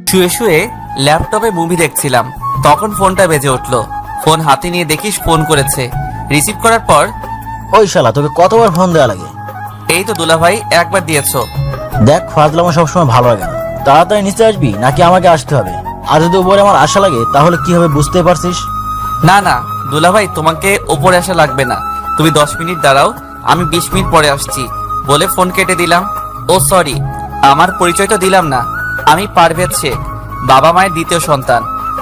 শুয়ে শুয়ে ল্যাপটপে মুভি দেখছিলাম, তখন ফোনটা বেজে উঠলো। ফোন হাতে নিয়ে দেখিস ফোন করেছে। রিসিভ করার পর, ওই শালা তোকে কতবার ফোন দেওয়া লাগে? এই তো দুলা ভাই, একবার দিয়েছো। দেখ, ফাজলামো সবসময় ভালো লাগে না। তাড়াতাড়ি নিচে আসবি নাকি আমাকে আসতে হবে? আর যদি উপরে আমার আশা লাগে তাহলে কি হবে বুঝতে পারছিস? না না দুলা ভাই, তোমাকে ওপরে আসা লাগবে না। তুমি 10 মিনিট দাঁড়াও, আমি 20 মিনিট পরে আসছি বলে ফোন কেটে দিলাম। ও সরি, আমার পরিচয় তো দিলাম না। আমি পারভেজ শেখ, বাবা মায়ের দ্বিতীয় সন্তান।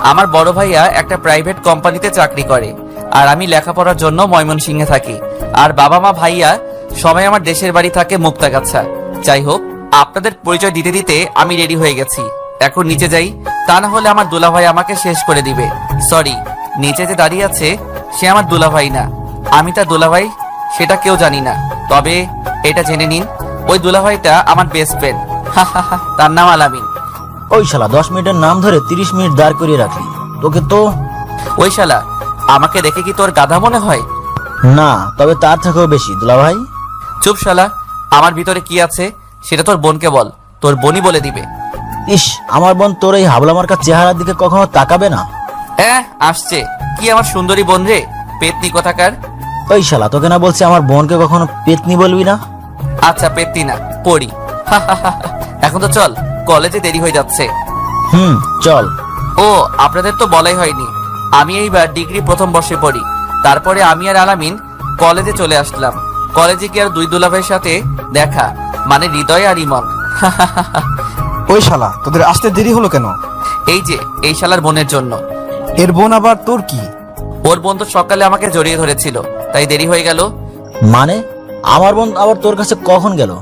আমার বড় ভাইয়া একটা প্রাইভেট কোম্পানিতে চাকরি করে, আর আমি লেখাপড়ার জন্য ময়মনসিংহে থাকি। আর বাবা মা ভাইয়া সবাই আমার দেশের বাড়ি থাকে মুক্তাগাছা। যাই হোক, আপনাদের পরিচয় দিতে দিতে আমি রেডি হয়ে গেছি। এখন নিচে যাই, তা না হলে আমার দুলাভাই আমাকে শেষ করে দিবে। সরি, নিচে যে দাঁড়িয়ে আছে সে আমার দুলাভাই না, আমি তার দুলাভাই সেটা কেউ জানি না। তবে এটা জেনে নিন, ওই দুলাভাইটা আমার বেস্ট ফ্রেন্ড। তার নাম আলামিন। ওই শালা 10 মিনিটের নাম ধরে 30 মিনিট দাঁড় করিয়ে রাখলি। তোকে তো ওই শালা, আমাকে দেখে কি তোর গাধা মনে হয়? না, তবে তার থেকেও বেশি দুলাভাই। চুপ শালা, আমার ভিতরে কি আছে সেটা তোর বোনকে বল, তোর বোনই বলে দিবে। ইস, আমার বোন তোর এই হাবলা মার্কা চেহারার দিকে কখনো তাকাবে না। আসছে কি আমার সুন্দরী বোন রে, পেতনি কোথাকার। ওই শালা, তোকে না বলছি আমার বোনকে কখনো পেতনি বলবি না? আচ্ছা পেতনি না, পড়ি। এখন তো চল, কলেজে দেরি হয়ে যাচ্ছে। চল। ও, আপনাদের তো বলাই হয়নি, আমি এইবার ডিগ্রি প্রথম বর্ষে পড়ি। তারপরে আমি আর আলামিন কলেজে চলে আসলাম। কলেজে কি আর দুই দুলাভাইয়ের সাথে দেখা, মানে হৃদয় আর ইমন। ওই শালা, তোদের আসতে দেরি হলো কেন? এই যে এই শালার বোনের জন্য। এর বোন আবার তোর কি? ওর বোন তো সকালে আমাকে জড়িয়ে ধরেছিল, তাই দেরি হয়ে গেল। মানে আমার বোন আবার তোর কাছে কখন গেল?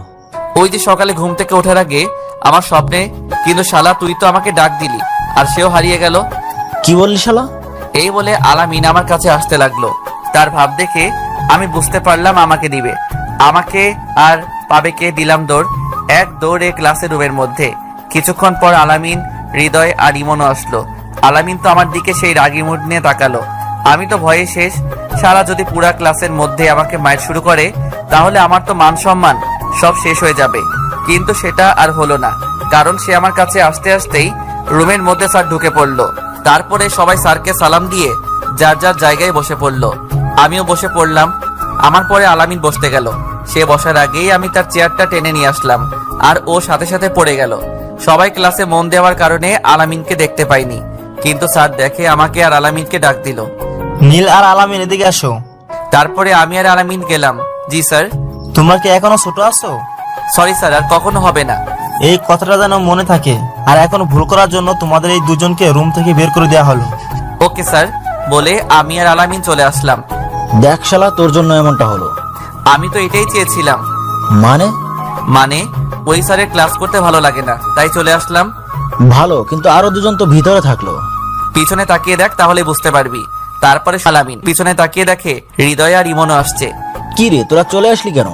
ওই যে সকালে ঘুম থেকে ওঠার আগে আমার স্বপ্নে। কিন্তু শালা তুই তো আমাকে ডাক দিলি, আর সেও হারিয়ে গেল। কি বললি শালা? এই বলে আলামিন আমার কাছে আসতে লাগলো। তার ভাব দেখে আমি বুঝতে পারলাম আমাকে দিবে। আমাকে আর পাবে কে? দিলাম দৌড়। এক দৌড়ে ক্লাসের রুমের মধ্যে। কিছুক্ষণ পর আলামিন, হৃদয় আর ইমনও আসলো। আলামিন তো আমার দিকে সেই রাগি মুড নিয়ে তাকালো। আমি তো ভয়ে শেষ। সারা যদি পুরা ক্লাসের মধ্যে আমাকে মাইর শুরু করে তাহলে আমার তো মান সম্মান সব শেষ হয়ে যাবে। কিন্তু সেটা আর হলো না, কারণ সে আমার কাছে আসতে আসতেই রুমের মধ্যে স্যার ঢুকে পড়লো। তারপরে সবাই স্যারকে সালাম দিয়ে যার যার জায়গায় বসে পড়লো। আমিও বসে পড়লাম। আমার পরে আলামিন বসতে গেল। সে বসার আগেই আমি তার চেয়ারটা টেনে নিয়ে আসলাম, আর ও সাথে সাথে পড়ে গেল। সবাই ক্লাসে মন দেওয়ার কারণে আলামিনকে দেখতে পাইনি, কিন্তু স্যার দেখে আমাকে আর আলামিনকে ডাক দিল। নীল আর আলামিন এদিকে আসো। তারপরে আমি আর আলামিন গেলাম। জি স্যার। তোমরা কি এখনো ছোট আছো? সরি স্যার, আর কখনো হবে না। এই কথাটা যেন মনে থাকে। আর এখন ভুল করার জন্য তোমাদের এই দুজনকে রুম থেকে বের করে দেওয়া হলো। ওকে স্যার বলে আমি আর আলামিন চলে আসলাম। দেখ শালা, তোর জন্য এমনটা হলো। আমি তো এটাই চেয়েছিলাম। মানে ওই স্যারের ক্লাস করতে ভালো লাগে না, তাই চলে আসলাম। ভালো, কিন্তু আরো দুজন তো ভিতরে থাকলো। পিছনে তাকিয়ে দেখ, তাহলে বুঝতে পারবি। তারপরে আলামিন পিছনে তাকিয়ে দেখে হৃদয় আর ইমনও আসছে। কি রে, তোরা চলে আসলি কেন?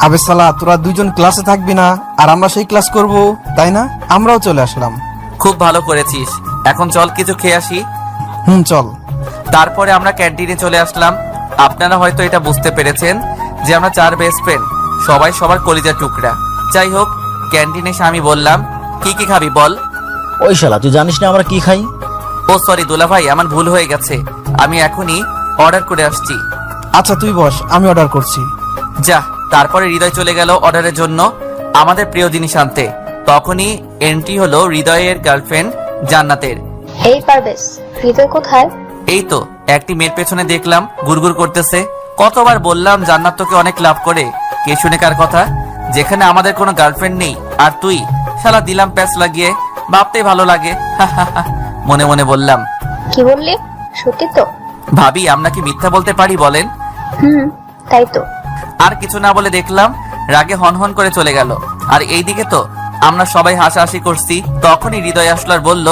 আবে শালা, তোরা দুজন ক্লাসে থাকবি না আর আমরা সেই ক্লাস করব, তাই না? আমরাও চলে আসলাম। খুব ভালো করেছিস। এখন চল কিছু খেয়ে আসি। চল। তারপরে আমরা ক্যান্টিনে চলে আসলাম। আপনারা হয়তো এটা বুঝতে পেরেছেন যে আমরা 4 বেস্ট ফ্রেন্ড, সবাই সবার কলিজার টুকরা। যাই হোক, ক্যান্টিনে এসে আমি বললাম, কি কি খাবি বল। ওই শালা, তুই জানিস না আমরা কি খাই? ও সরি দুলা ভাই, আমার ভুল হয়ে গেছে। আমি এখনই অর্ডার করে আসছি। আচ্ছা তুই বস, আমি অর্ডার করছি। যা। তারপরে হৃদয় চলে গেল অর্ডারের জন্য আমাদের প্রিয় জিনিস আনতে। তখনই এন্ট্রি হলো হৃদয়ের গার্লফ্রেন্ড জান্নাতের। এই পারবেশ, হৃদয় কোথায়? এই তো একটি মেয়ের পেছনে দেখলাম গুড়গুড় করতেছে। কতবার বললাম জান্নাত তোকে অনেক লাভ করে, কে শুনে কার কথা, যেখানে আমাদের কোনো গার্লফ্রেন্ড নেই। আর তুই শালা দিলাম প্যাচ লাগিয়ে, ভাবতেই ভালো লাগে। মনে মনে বললাম। কি বললি? সত্যি তো? ভাবি, আমরা কি মিথ্যা বলতে পারি বলেন? তাই তো। আর কিছু না বলে দেখলাম রাগে হনহন করে চলে গেল। আর এইদিকে তো আমরা সবাই হাসাহাসি করছি। তখনই হৃদয় আসলো আর বলল,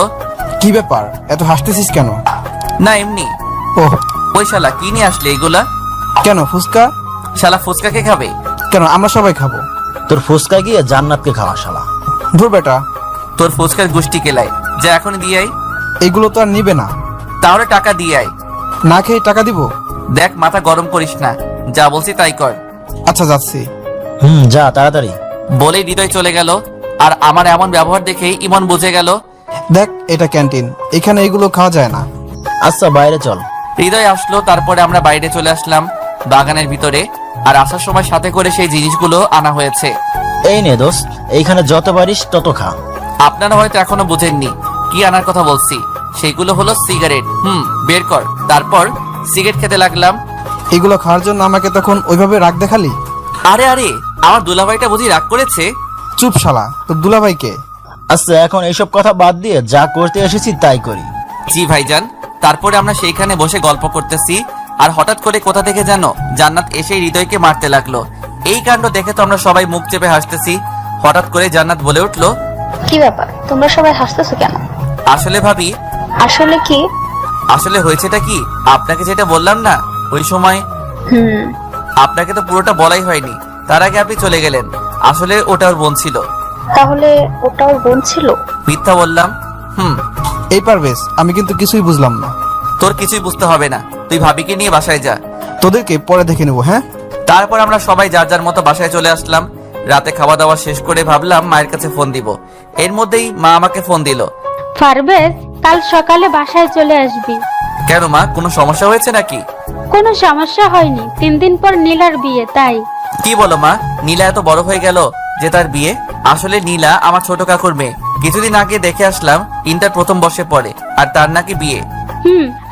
কি ব্যাপার, এত হাসতেছিস কেন? না এমনি। ওহ, ওই শালা কি নিয়ে আসলে এইগুলা? কেন ফুচকা? শালা ফুচকা কে খাবে? কেন, আমরা সবাই খাবো। তোর ফুসকা গিয়ে জান্নাতকে খাওয়া শালা। ধুর বেটা, তোর ফুচকার গুষ্টি কেলাই। যা এখনই দিয়ে আই। এগুলো তো আর নিবে না। তাহলে টাকা দিয়ে আই। না খেয়ে টাকা দিব? দেখ, মাথা গরম করিস না, যা বলছি তাই কর। আচ্ছা যাচ্ছি। যা তাড়াতাড়ি। বলেই হৃদয় চলে গেল। আর আমার এমন ব্যবহার দেখেই ইমন বুঝে গেল। দেখ, এটা ক্যান্টিন, এখানে এগুলো খাওয়া যায় না। আচ্ছা বাইরে চল। হৃদয় আসলো, তারপরে আমরা বাইরে চলে আসলাম বাগানের ভিতরে। আর আসার সময় সাথে করে সেই জিনিসগুলো আনা হয়েছে। এই নে দোস্ত, এইখানে যত পারিস তত খা। আপনারা হয়তো এখনো বুঝেননি কি আনার কথা বলছি। সেগুলো হলো সিগারেট। বের কর। তারপর সিগারেট খেতে লাগলাম। এগুলো খাওয়ার জন্য আমাকে তখন ওইভাবে রাগ দেখালি? আরে আরে, আমার দুলাভাইটা বুঝি রাগ করেছে? চুপ শালা, তোর দুলাভাইকে। আচ্ছা এখন এইসব কথা বাদ দিয়ে যা করতে এসেছি তাই করি। জি ভাইজান। তারপরে আমরা সেইখানে বসে গল্প করতেছি, আর হঠাৎ করে কোথা থেকে যেন জান্নাত এসে হৃদয়কে মারতে লাগলো। এই কাণ্ড দেখে তো আমরা সবাই মুখ চেপে হাসতেছি। হঠাৎ করে জান্নাত বলে উঠলো, কি ব্যাপার, তোমরা সবাই হাসতেছো কেন? আসলে ভাবি, আসলে কি? আসলে হয়েছেটা কি, আপনাকে যেটা বললাম না ওই সময়, হুম, আপনাকে তো পুরোটা বলাই হয়নি। তার আগে আপনি চলে গেলেন। আসলে ওটা ওর বোন ছিল। তাহলে ওটা ওর বোন ছিল? মিথ্যা বললাম? এই পারভেজ, আমি কিন্তু কিছুই বুঝলাম না। তোর কিছুই বুঝতে হবে না, তুই ভাবিকে নিয়ে বাসায় যা। তোদেরকে পরে দেখে নেবো, হ্যাঁ? তারপর আমরা সবাই যার যার মতো বাসায় চলে আসলাম। রাতে খাওয়া দাওয়া শেষ করে ভাবলাম মায়ের কাছে ফোন দিব। এর মধ্যেই মা আমাকে ফোন দিল। পারভেজ, কাল সকালে বাসায় চলে আসবি। কেন মা, কোনো সমস্যা হয়েছে নাকি? কোনো সমস্যা হয়নি, 3 দিন পর নীলার বিয়ে, তাই। কি বলো মা, নীলা এত বড় হয়ে গেল যে তার বিয়ে? আসলে নীলা আমার ছোট কাকুর মেয়ে। কিছুদিন আগে দেখে আসলাম, ইন্টার প্রথম বর্ষে পড়ে, আর তার নাকি বিয়ে।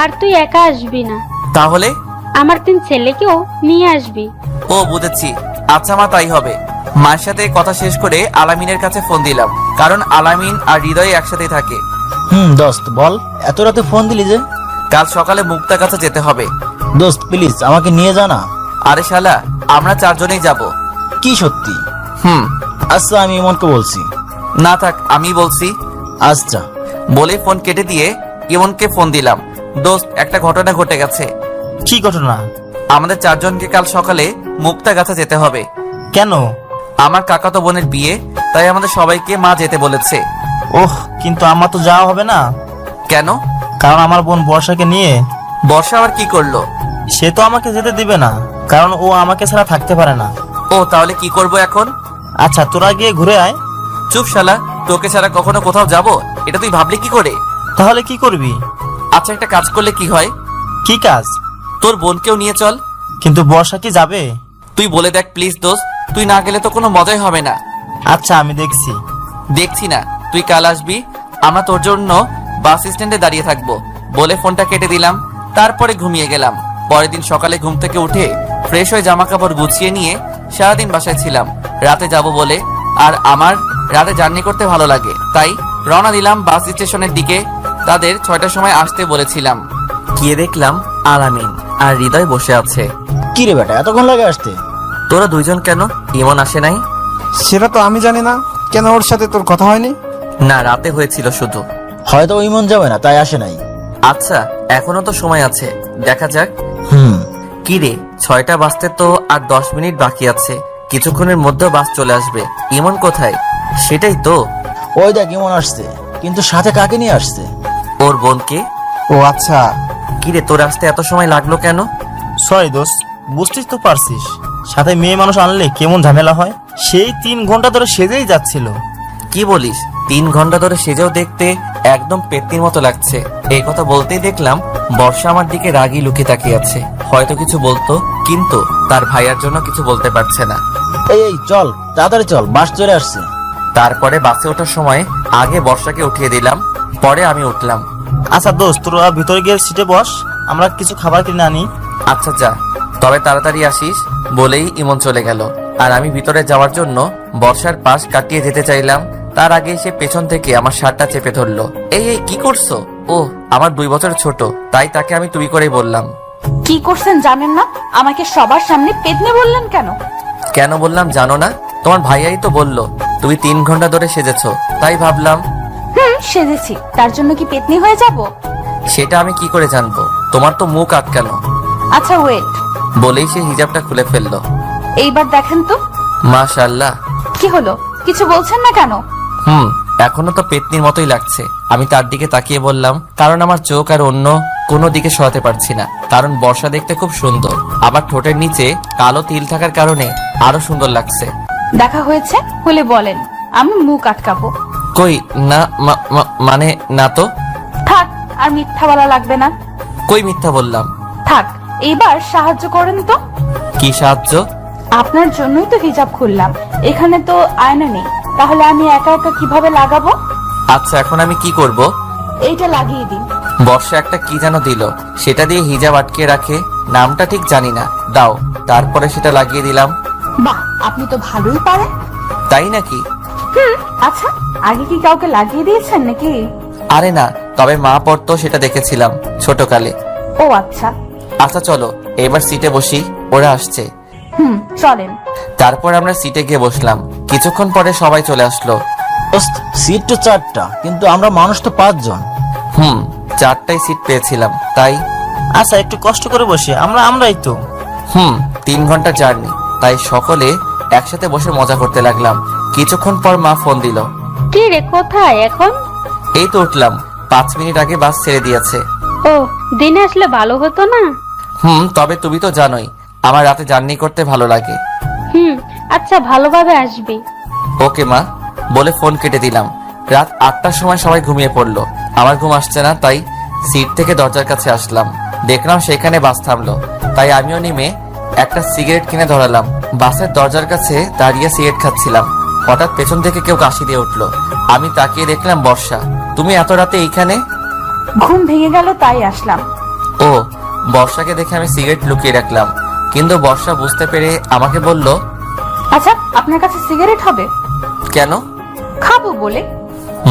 আর তুই একা আসবি না, তাহলে? আমার 3 ছেলেকেও নিয়ে আসবি। ও বুঝেছি। আচ্ছা মা, তাই হবে। মায়ের সাথে কথা শেষ করে আলামিনের কাছে ফোন দিলাম, কারণ আলামিন আর হৃদয় একসাথে থাকে। দোস্ত বল, এত রাতে ফোন দিলি যে? কাল সকালে মুক্তার কাছে যেতে হবে। দোস্ত প্লিজ আমাকে নিয়ে যা না। আরে শালা, আমরা 4 জনেই যাব। কি সত্যি? হুম। আচ্ছা আমি ইমনকে বলছি। না থাক, আমি বলছি। আচ্ছা। বলে ফোন কেটে দিয়ে ইমনকে ফোন দিলাম। দোস্ত, একটা ঘটনা ঘটে গেছে। কি ঘটনা? আমাদের 4 জনকে কাল সকালে মুক্তা গাছে যেতে হবে। কেন? আমার কাকাতো বোনের বিয়ে, তাই আমাদের সবাইকে মা যেতে বলেছে। ওহ, কিন্তু আমার তো যাওয়া হবে না। কেন? কারণ আমার বোন বর্ষাকে নিয়ে। বর্ষা আবার কি করলো? সে তো আমাকে যেতে দিবে না, কারণ ও আমাকে ছাড়া থাকতে পারে না। ও, তাহলে কি করব এখন? আচ্ছা তোরা গিয়ে ঘুরে আয়। চুপ শালা, তোকে ছাড়া কখনো কোথাও যাব এটা তুই ভাবলি কি করে? তাহলে কি করবি? আচ্ছা, একটা কাজ করলে কি হয়? কি কাজ? তোর বোনকেও নিয়ে চল। কিন্তু বর্ষা কি যাবে? তুই বলে দেখ প্লিজ দোস্ত, তুই না গেলে তো কোনো মজাই হবে না। আচ্ছা আমি দেখছি। দেখছি না, তুই কাল আসবি। আমরা তোর জন্য বাস স্ট্যান্ডে দাঁড়িয়ে থাকবো। বলে ফোনটা কেটে দিলাম। তারপরে ঘুমিয়ে গেলাম। পরের দিন সকালে ঘুম থেকে উঠে ফ্রেশ হয়ে জামা কাপড় গুছিয়ে নিয়ে সারাদিন বাসায় ছিলাম, রাতে যাব বলে। আর আমার রাতে জার্নি করতে ভালো লাগে, তাই রওনা দিলাম বাস স্টেশনের দিকে। তাদের 6টার সময় আসতে বলেছিলাম। গিয়ে দেখলাম আলামিন আর হৃদয় বসে আছে। কি রে বেটা, এতক্ষণ লাগে আসতে? তোরা 2 জন কেন? ইমন আসে নাই? সেটা তো আমি জানি না। কেন, ওর সাথে তোর কথা হয়নি? না, রাতে হয়েছিল শুধু। হয়তো ওই মন যাবে না তাই আসে নাই। আচ্ছা, এখনো তো সময় আছে, দেখা যাক। কি রে, 6টা বাজতে তো আর 10 মিনিট বাকি আছে। কিছুক্ষণের মধ্যে বাস চলে আসবে। ইমন কোথায়? সেটাই তো। ওই দেখ ইমন আসছে, কিন্তু সাথে কাকে নিয়ে আসছে? ওর বোনকে। ও আচ্ছা। কি রে, তোর আসতে এত সময় লাগলো কেন? সরি দোস্ত, বুঝতেই তো পারছিস, সাথে মেয়ে মানুষ আনলে কেমন ঝামেলা হয়। সেই 3 ঘন্টা ধরে সেজেই যাচ্ছিল। কি বলিস? 3 ঘন্টা ধরে সেজেও দেখতে একদম পেত্নির মতো লাগছে। এই কথা বলতেই দেখলাম বর্ষা আমার দিকে রাগি লুকিয়ে তাকিয়ে আছে। হয়তো কিছু বলতো, কিন্তু তার ভাইয়ার জন্য কিছু বলতে পারছে না। এই চল তাড়াতাড়ি চল, বাস চলে আসছে। তারপরে বাসে ওঠার সময় আগে বর্ষাকে উঠিয়ে দিলাম, পরে আমি উঠলাম। আচ্ছা দোস্ত, তোরা ভিতরে গিয়ে সিটে বস, আমরা কিছু খাবার কিনে আনি। আচ্ছা যা, তবে তাড়াতাড়ি আসিস। বলেই ইমন চলে গেল। আর আমি ভিতরে যাওয়ার জন্য বর্ষার পাশ কাটিয়ে যেতে চাইলাম, তার আগে সে পেছন থেকে আমার শার্টটা চেপে ধরলো। এই এই কি করছো? ও আমার 2 বছর ছোট, তাই তাকে আমি তুই করেই বললাম। কি করছেন জানেন না? আমাকে সবার সামনে পেতনি বললেন কেন? কেন বললাম জানো না? তোমার ভাইয়াই তো বললো তুমি 3 ঘন্টা ধরে সেজেছো, তাই ভাবলাম। সেজেছি, তার জন্য কি পেতনি হয়ে যাব? সেটা আমি কি করে জানবো? তোমার তো মুখ আটকানো। আচ্ছা ওয়েট। বলেই সে হিজাবটা খুলে ফেললো। এইবার দেখেন তো। মাশাআল্লাহ। কি হলো, কিছু বলছেন না কেন? এখনো তো পেতনির মতোই লাগছে। আমি তার দিকে তাকিয়ে বললাম, কারণ আমার চোখ আর অন্য কোনো দিকে সরাতে পারছি না। কারণ বর্ষা দেখতে খুব সুন্দর, আবার ঠোঁটের নিচে কালো তিল থাকার কারণে আরো সুন্দর লাগছে। দেখা হয়েছে হলে বলেন, আমি মুখ আটকাবো। কই না মানে না তো। থাক, আর মিথ্যা বলা লাগবে না। কই মিথ্যা বললাম? থাক, এইবার সাহায্য করেন তো। কি সাহায্য? আপনার জন্যই তো হিজাব খুললাম। এখানে তো আয়না নেই, তাহলে আমি একা একা কিভাবে লাগাবো? আচ্ছা, এখন আমি কি করব? এইটা লাগিয়ে দিন। বর্ষা একটা কি যেন দিল, সেটা দিয়ে হিজাব আটকে রাখে, নামটা ঠিক জানি না, দাও। তারপরে সেটা লাগিয়ে দিলাম। বাহ, আপনি তো ভালোই পারেন। তাই নাকি? আচ্ছা, আগে কি কাউকে লাগিয়ে দিয়েছেন নাকি? আরে না, তবে মা পড়তো সেটা দেখেছিলাম ছোটকালে। ও আচ্ছা। আচ্ছা চলো এবার সিটে বসি, ওরা আসছে। চলেন। তারপর আমরা সিটে গিয়ে বসলাম। কিছুক্ষণ পরে সবাই চলে আসলো। দোস্ত, সিট তো 4টা, কিন্তু আমরা মানুষ তো 5 জন। 4টাই সিট পেয়েছিলাম তাই। আচ্ছা, একটু কষ্ট করে বসি, আমরাই তো। 3 ঘন্টা জার্নি, তাই সকলে একসাথে বসে মজা করতে লাগলাম। কিছুক্ষণ পর মা ফোন দিল। কি রে, কোথায় এখন? এই তো উঠলাম, 5 মিনিট আগে বাস ছেড়ে দিয়েছে। ও, দিনে আসলে ভালো হতো না? তবে তুমি তো জানোই আমার রাতে জার্নি করতে ভালো লাগে। আচ্ছা, ভালোভাবে আসবি। ওকে মা, বলে ফোন কেটে দিলাম। রাত 8টার সময় সবাই ঘুমিয়ে পড়লো। আমার ঘুম আসছে না, তাই সিট থেকে দরজার কাছে আসলাম। দেখলাম সেখানে বাস থামলো, তাই আমিও নেমে একটা সিগারেট কিনে ধরালাম। বাসের দরজার কাছে দাঁড়িয়ে সিগারেট খাচ্ছিলাম। হঠাৎ পেছন থেকে কেউ কাশি দিয়ে উঠলো। আমি তাকিয়ে দেখলাম বর্ষা। তুমি এত রাতে এইখানে? ঘুম ভেঙে গেল, তাই আসলাম। ও, বর্ষাকে দেখে আমি সিগারেট লুকিয়ে রাখলাম, কিন্তু বর্ষা বুঝতে পেরে আমাকে বলল, আচ্ছা, আপনার কাছে সিগারেট হবে? কেন? খাবো বলে।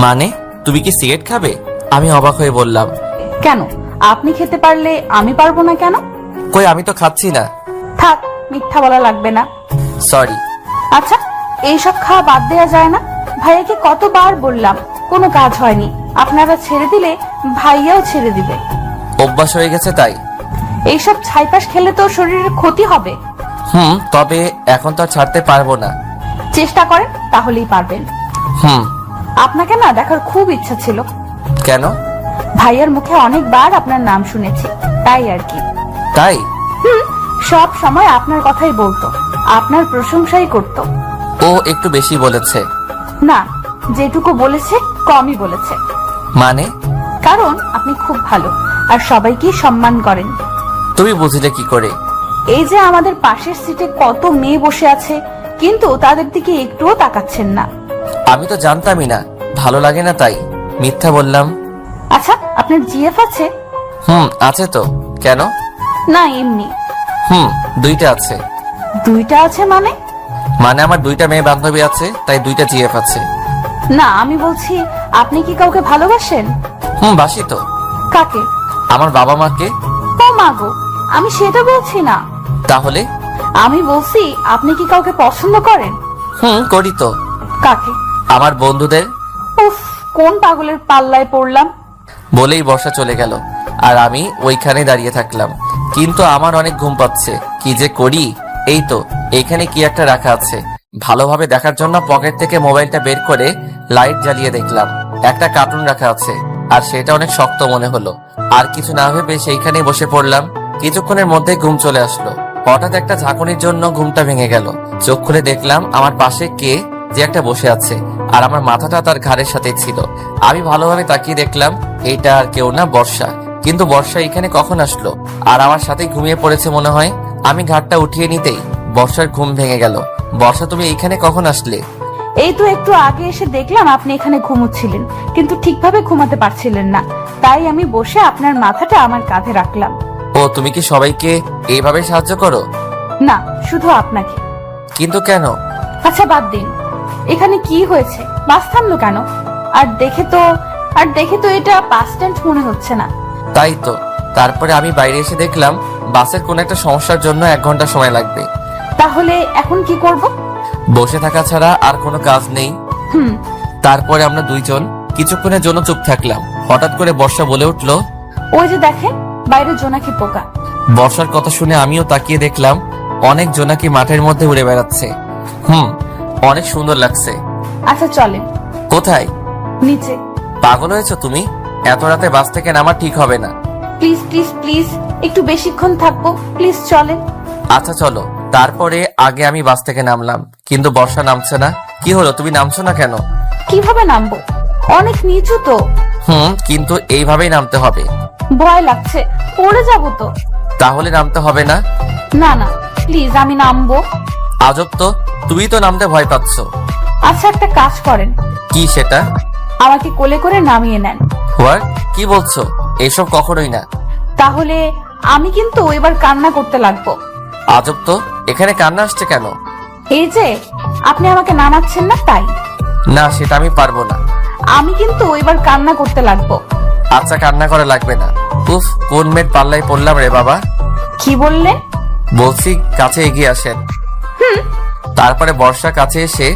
মানে তুমি কি সিগারেট খাবে? আমি অবাক হয়ে বললাম, কেন, আপনি খেতে পারলে আমি পারবো না কেন? কই আমি তো খাচ্ছি না। থাক, মিথ্যা বলা লাগবে না। সরি। আচ্ছা, এইসব খাওয়া বাদ দেওয়া যায় না? ভাইয়াকে কতবার বললাম, কোনো কাজ হয়নি। আপনারা ছেড়ে দিলে ভাইয়াও ছেড়ে দিবে। অভ্যাস হয়ে গেছে তাই। এইসব ছাইপাশ খেলে তো শরীরের ক্ষতি হবে। তবে এখন তো আর ছাড়তে পারবো না। চেষ্টা করেন, তাহলেই পারবেন। আপনাকে না দেখার খুব ইচ্ছা ছিল। কেন? ভাইয়ার মুখে অনেকবার আপনার নাম শুনেছি, তাই আর কি। তাই? সব সময় আপনার কথাই বলতো, আপনার প্রশংসাই করত। ও একটু বেশি বলেছে। না, যেটুকু বলেছে কমই বলেছে। মানে? কারণ আপনি খুব ভালো আর সবাইকেই সম্মান করেন। তুমি বুঝলে কি করে? এই যে আমাদের পাশের সিটে কত মেয়ে বসে আছে, কিন্তু তাদের দিকে একটুও তাকাচ্ছেন না। আমি তো জানতামই না, ভালো লাগে না তাই মিথ্যা বললাম। আচ্ছা, আপনার জিএফ আছে? আছে তো। কেন? না, এমনি। 2টা আছে। 2টা আছে মানে? মানে আমার 2টা মেয়ে বান্ধবী আছে, তাই 2টা জিএফ আছে। না, আমি বলছি আপনি কি কাউকে ভালোবাসেন? বাসি তো। কাকে? আমার বাবা মাকে। ও মাগো, আমি সেটা বলছি না। তাহলে? আমি বলছি আপনি কি কাউকে পছন্দ করেন? করি তো। কাকে? আমার বন্ধুদের। উফ, কোন পাগলের পাল্লায় পড়লাম। বলেই বর্ষা চলে গেল, আর আমি ওইখানে দাঁড়িয়ে থাকলাম। কিন্তু আমার অনেক ঘুম পাচ্ছে, কি যে করি। এই তো এইখানে কি একটা রাখা আছে। ভালোভাবে দেখার জন্য পকেট থেকে মোবাইলটা বের করে লাইট জ্বালিয়ে দেখলাম একটা কার্টুন রাখা আছে, আর সেটা অনেক শক্ত মনে হলো। আর কিছু না ভেবে সেইখানে বসে পড়লাম। কিছুক্ষণের মধ্যে ঘুম চলে আসলো। হঠাৎ একটা ঝাঁকুনির জন্য ঘুমটা ভেঙে গেল। চোখ খুলে দেখলাম আমার পাশে কে যে একটা বসে আছে, আর আমার মাথাটা তার ঘাড়ের সাথে ছিল। আমি ভালোভাবে তাকিয়ে দেখলাম এইটা আর কেউ না, বর্ষা। কিন্তু বর্ষা এখানে কখন আসলো? আর আমার সাথে ঘুমিয়ে পড়েছে মনে হয়। আমি ঘাটটা উঠিয়ে নিতেই বর্ষার ঘুম ভেঙে গেল। বর্ষা, তুমি এইখানে কখন আসলে? এই তো একটু আগে এসে দেখলাম আপনি এখানে ঘুমোচ্ছিলেন, কিন্তু ঠিকভাবে ঘুমাতে পারছিলেন না, তাই আমি বসে আপনার মাথাটা আমার কাঁধে রাখলাম। ও, তুমি কি সবাইকে এইভাবে সাহায্য করো? না, শুধু আপনাকে। কিন্তু কেন? আচ্ছা বাদ দিন, এখানে কি হয়েছে? বাস থামলো কেন? আর দেখে তো এটা বাস স্ট্যান্ড মনে হচ্ছে না। তাই তো। তারপরে আমি বাইরে এসে দেখলাম বাসের কোন একটা সমস্যার জন্য 1 ঘন্টা সময় লাগবে। তাহলে এখন কি করব? বসে থাকা ছাড়া আর কোনো কাজ নেই। তারপরে আমরা 2 জন কিছুক্ষণের জন্য চুপ থাকলাম। হঠাৎ করে বর্ষা বলে উঠলো, ওই যে দেখেন, বাইরে জোনাকি পোকা। বর্ষার কথা শুনে আমিও তাকিয়ে দেখলাম অনেক জোনাকি মাঠের মধ্যে উড়ে বেড়াচ্ছে। অনেক সুন্দর লাগছে। আচ্ছা চলেন। কোথায়? নিচে। পাগল হয়েছো তুমি? এত রাতে বাস থেকে নামা ঠিক হবে না। প্লিজ প্লিজ প্লিজ, একটু বেশিক্ষণ থাকবো, প্লিজ চলেন। আচ্ছা চলো। তারপরে আগে আমি বাস থেকে নামলাম, কিন্তু বর্ষা নামছে না। কি হলো, তুমি নামছো না কেন? কিভাবে নামবো? অনেক নিচু তো। কিন্তু এইভাবেই নামতে হবে। ভয় লাগছে, পড়ে যাবো তো। তাহলে নামতে হবে না? না না, প্লিজ আমি নামবো। আজব তো, তুমি তো নামতে ভয় পাচ্ছ। আচ্ছা একটা কাজ করেন, কি সেটা? আমাকে কোলে করে নামিয়ে নেন। হোয়াট? কি বলছো? এসব কখনোই না। তাহলে আমি কিন্তু এবার কান্না করতে লাগবো। আজব তো, এখানে কান্না আসছে কেন? এই যে আপনি আমাকে নামাচ্ছেন না তাই। না, সেটা আমি পারবো না। আমি কিন্তু এবার কান্না করতে লাগবো। আচ্ছা, কান্না করা লাগবে না। উফ, কোন মেয়ের পাল্লায় পড়লাম রে বাবা। কি বললেন? বলছি কাছে এগিয়ে আসেন। তারপরে বর্ষা কাছে এসে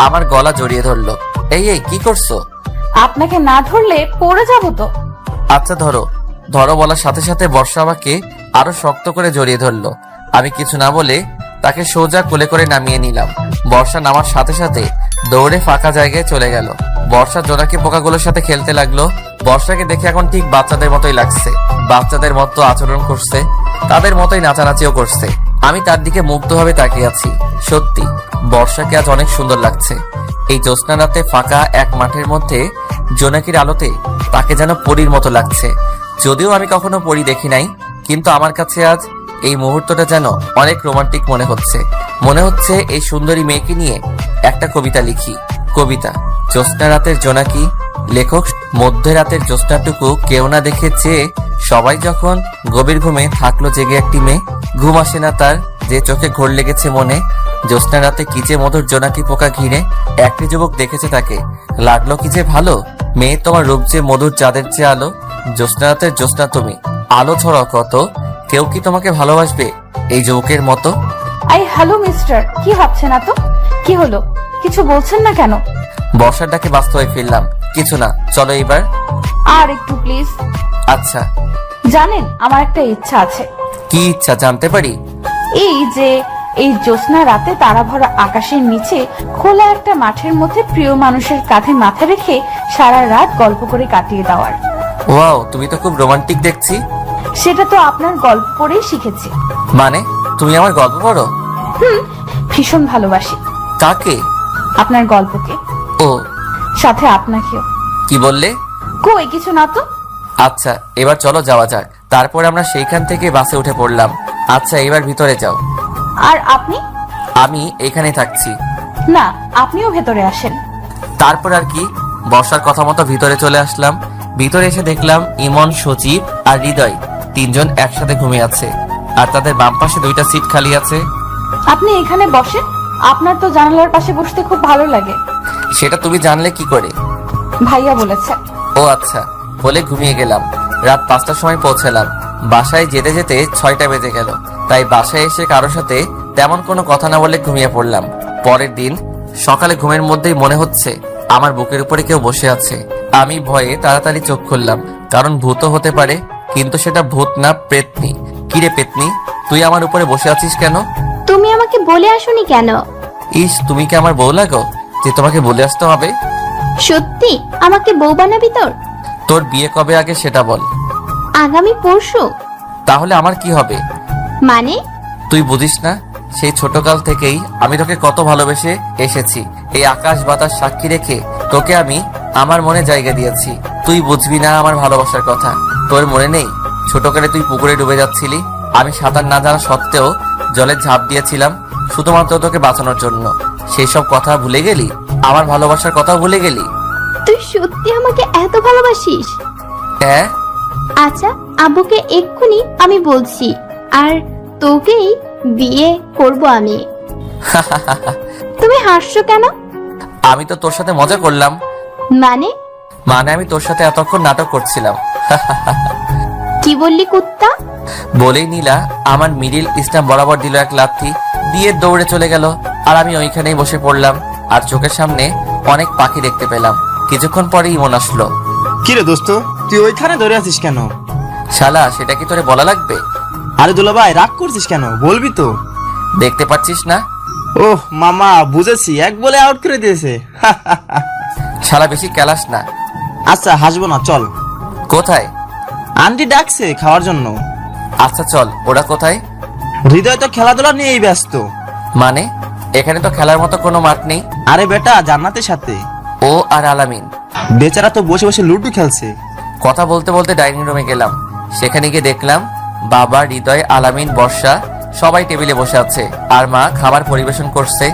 আমার গলা জড়িয়ে ধরলো। এই এই, কি করছো? আপনাকে না ধরলে পড়ে যাবো তো। আচ্ছা ধরো। ধরো বলার সাথে সাথে বর্ষা আমাকে আরো শক্ত করে জড়িয়ে ধরলো। আমি কিছু না বলে তাকে সোজা কোলে করে নামিয়ে নিলাম। বর্ষা নামার সাথে সাথে দৌড়ে ফাঁকা জায়গায় চলে গেল। বর্ষা জোনাকি পোকাগুলোর সাথে খেলতে লাগলো। বর্ষাকে দেখে এখন ঠিক বাচ্চাদের মতোই লাগছে। বাচ্চাদের মতো আচরণ করছে, তাদের মতোই নাচানাচিও করছে। আমি তার দিকে মুগ্ধভাবে তাকিয়ে আছি। সত্যি বর্ষাকে আজ অনেক সুন্দর লাগছে। এই জ্যোৎস্না রাতে ফাঁকা এক মাঠের মধ্যে জোনাকির আলোতে তাকে যেন পরীর মতো লাগছে। যদিও আমি কখনো পরী দেখি নাই, কিন্তু আমার কাছে আজ এই মুহূর্তটা যেন অনেক রোমান্টিক মনে হচ্ছে। মনে হচ্ছে এই সুন্দরী মেয়েকে নিয়ে একটা কবিতা লিখি। কবিতা, জ্যোৎস্না রাতের জোনাকি। লেখক, মধ্যরাতের জ্যোৎস্নাটুকু কেউ না দেখে চেয়ে সবাই যখন গভীর ঘুমে থাকলো জেগে একটি মেয়ে। ঘুম আসে না তার, যে চোখে ঘোর লেগেছে মনে। জ্যোৎস্না রাতে কি যে মধুর জোনাকি পোকা ঘিরে একটি যুবক দেখেছে তাকে, লাগলো কি যে ভালো। মেয়ে তোমার রূপ যে মধুর চাঁদের চেয়ে আলো। জ্যোৎস্না রাতের জ্যোৎস্না তুমি, আলো ছড়াও কত। কেউ কি তোমাকে ভালোবাসবে এই যুবকের মতো? হ্যালো মিস্টার, কি ভাবছেন না তো? কি হলো, কিছু বলছেন না কেন? বর্ষার ডাকে ব্যস্ত হয়ে ফিরলাম। কিছু না, চলো এবার। আর একটু প্লিজ। আচ্ছা। জানেন আমার একটা ইচ্ছা আছে। কি ইচ্ছা জানতে পারি? এই যে এই জ্যোৎস্না রাতে তারা ভরা আকাশের নিচে খোলা একটা মাঠের মধ্যে প্রিয় মানুষের কাঁধে মাথা রেখে সারা রাত গল্প করে কাটিয়ে দেওয়ার। ওয়াও, তুমি তো খুব রোমান্টিক দেখছি। সেটা তো আপনার গল্প পড়েই শিখেছি। মানে তুমি আমার গল্প পড়ো? ভীষণ ভালোবাসি। কাকে? আপনার গল্পকে, ও, সাথে আপনাকেও। কি বললে? কই কিছু না তো। আচ্ছা, এবার চলো যাওয়া যাক। তারপর আমরা সেইখান থেকে বাসে উঠে পড়লাম। আচ্ছা, এবার ভিতরে যাও। আর আপনি? আমি এখানে থাকছি। না, আপনিও ভেতরে আসেন। তারপর আর কি, বর্ষার কথা মতো ভিতরে চলে আসলাম। ভিতরে এসে দেখলাম ইমন, সজীব আর হৃদয় তিনজন একসাথে ঘুমিয়ে আছে, আর তাদের বাম পাশে দুইটা সিট খালি আছে। আপনি এখানে বসেন, আপনার তো জানালার পাশে বসতে খুব ভালো লাগে। সেটা তুমি জানলে কি করে? ভাইয়া বলেছে। ও আচ্ছা, বলে ঘুমিয়ে গেলাম। রাত 5টার সময় পৌঁছালাম। বাসায় যেতে যেতে 6টা বেজে গেল। তাই বাসায় এসে কারোর সাথে তেমন কোনো কথা না বলে ঘুমিয়ে পড়লাম। পরের দিন সকালে ঘুমের মধ্যেই মনে হচ্ছে আমার বুকের উপরে কেউ বসে আছে। আমি ভয়ে তাড়াতাড়ি চোখ খুললাম, কারণ ভূতও হতে পারে, কিন্তু সেটা ভূত না, পেতনি। কিরে পেতনি, তুই আমার উপরে বসে আছিস কেন? তুমি আমাকে বলে আসোনি কেন? ইস, তুমি কি আমার বউ লাগো যে তোমাকে বলে আসতে হবে? সত্যি আমাকে বউ বানাবি তোর? তোর বিয়ে কবে আগে সেটা বল। আগামী পরশু। তাহলে আমার কি হবে? মানে? তুই বুঝিস না, সেই ছোটকাল থেকেই আমি তোকে কত ভালোবেসে এসেছি। এই আকাশ বাতাস সাক্ষী রেখে তোকে আমি আমার মনে জায়গা দিয়েছি। তুই বুঝবি না আমার ভালোবাসার কথা। তোর মনে নেই ছোটকালে তুই পুকুরে ডুবে যাচ্ছিলি, আমি সাঁতার না জানা সত্ত্বেও জলে ঝাঁপ দিয়েছিলাম শুধুমাত্র তোকে বাঁচানোর জন্য। সেই সব কথা ভুলে গেলি? আমার ভালোবাসার কথাও ভুলে গেলি? তুই সত্যি আমাকে এত ভালোবাসিস? হ্যাঁ। আচ্ছা, আব্বুকে এক্ষুনি আমি বলছি, আর তোকেই বিয়ে করব আমি। তুমি হাসছো কেন? আমি তো তোর সাথে মজা করলাম। মানে? মানে আমি তোর সাথে এতক্ষণ নাটক করছিলাম। কি বললি কুত্তা? বলেই নীলা আমার মিডিল ইস্টাম বরাবর দিল এক লাথি, দিয়ে দৌড়ে চলে গেল। আর আমি ওইখানেই বসে পড়লাম, আর চোখের সামনে অনেক পাখি দেখতে পেলাম। কিছুক্ষণ পরে ইমন আসলো। কিরে দোস্ত, তুই ওইখানে ধরে আছিস কেন? শালা, সেটা কি তোরে বলা লাগবে? আরে দুলা ভাই, রাগ করছিস কেন? বলবি তো। দেখতে পাচ্ছিস না? ওহ মামা, বুঝেছি, এক বলে আউট করে দিয়েছে। শালা, বেশি ক্যালাস না। আচ্ছা হাসবো না, চল। কোথায়? আন্টি ডাকছে খাওয়ার জন্য। আচ্ছা চল। ওরা কোথায়? হৃদয় তো খেলাধুলা নিয়েই ব্যস্ত। মানে? এখানে তো খেলার মতো কোনো মাঠ নেই। আরে বেটা, জান্নাতের সাথে। ও আর আলামিন। বেচারা তো বসে বসে লুডো খেলছে। কথা বলতে বলতে ডাইনিং রুমে গেলাম। সেখানে গিয়ে দেখলাম বাবা, হৃদয়, আলামিন, বর্ষা সবাই টেবিলে বসে আছে আর মা খাবার পরিবেশন করছে।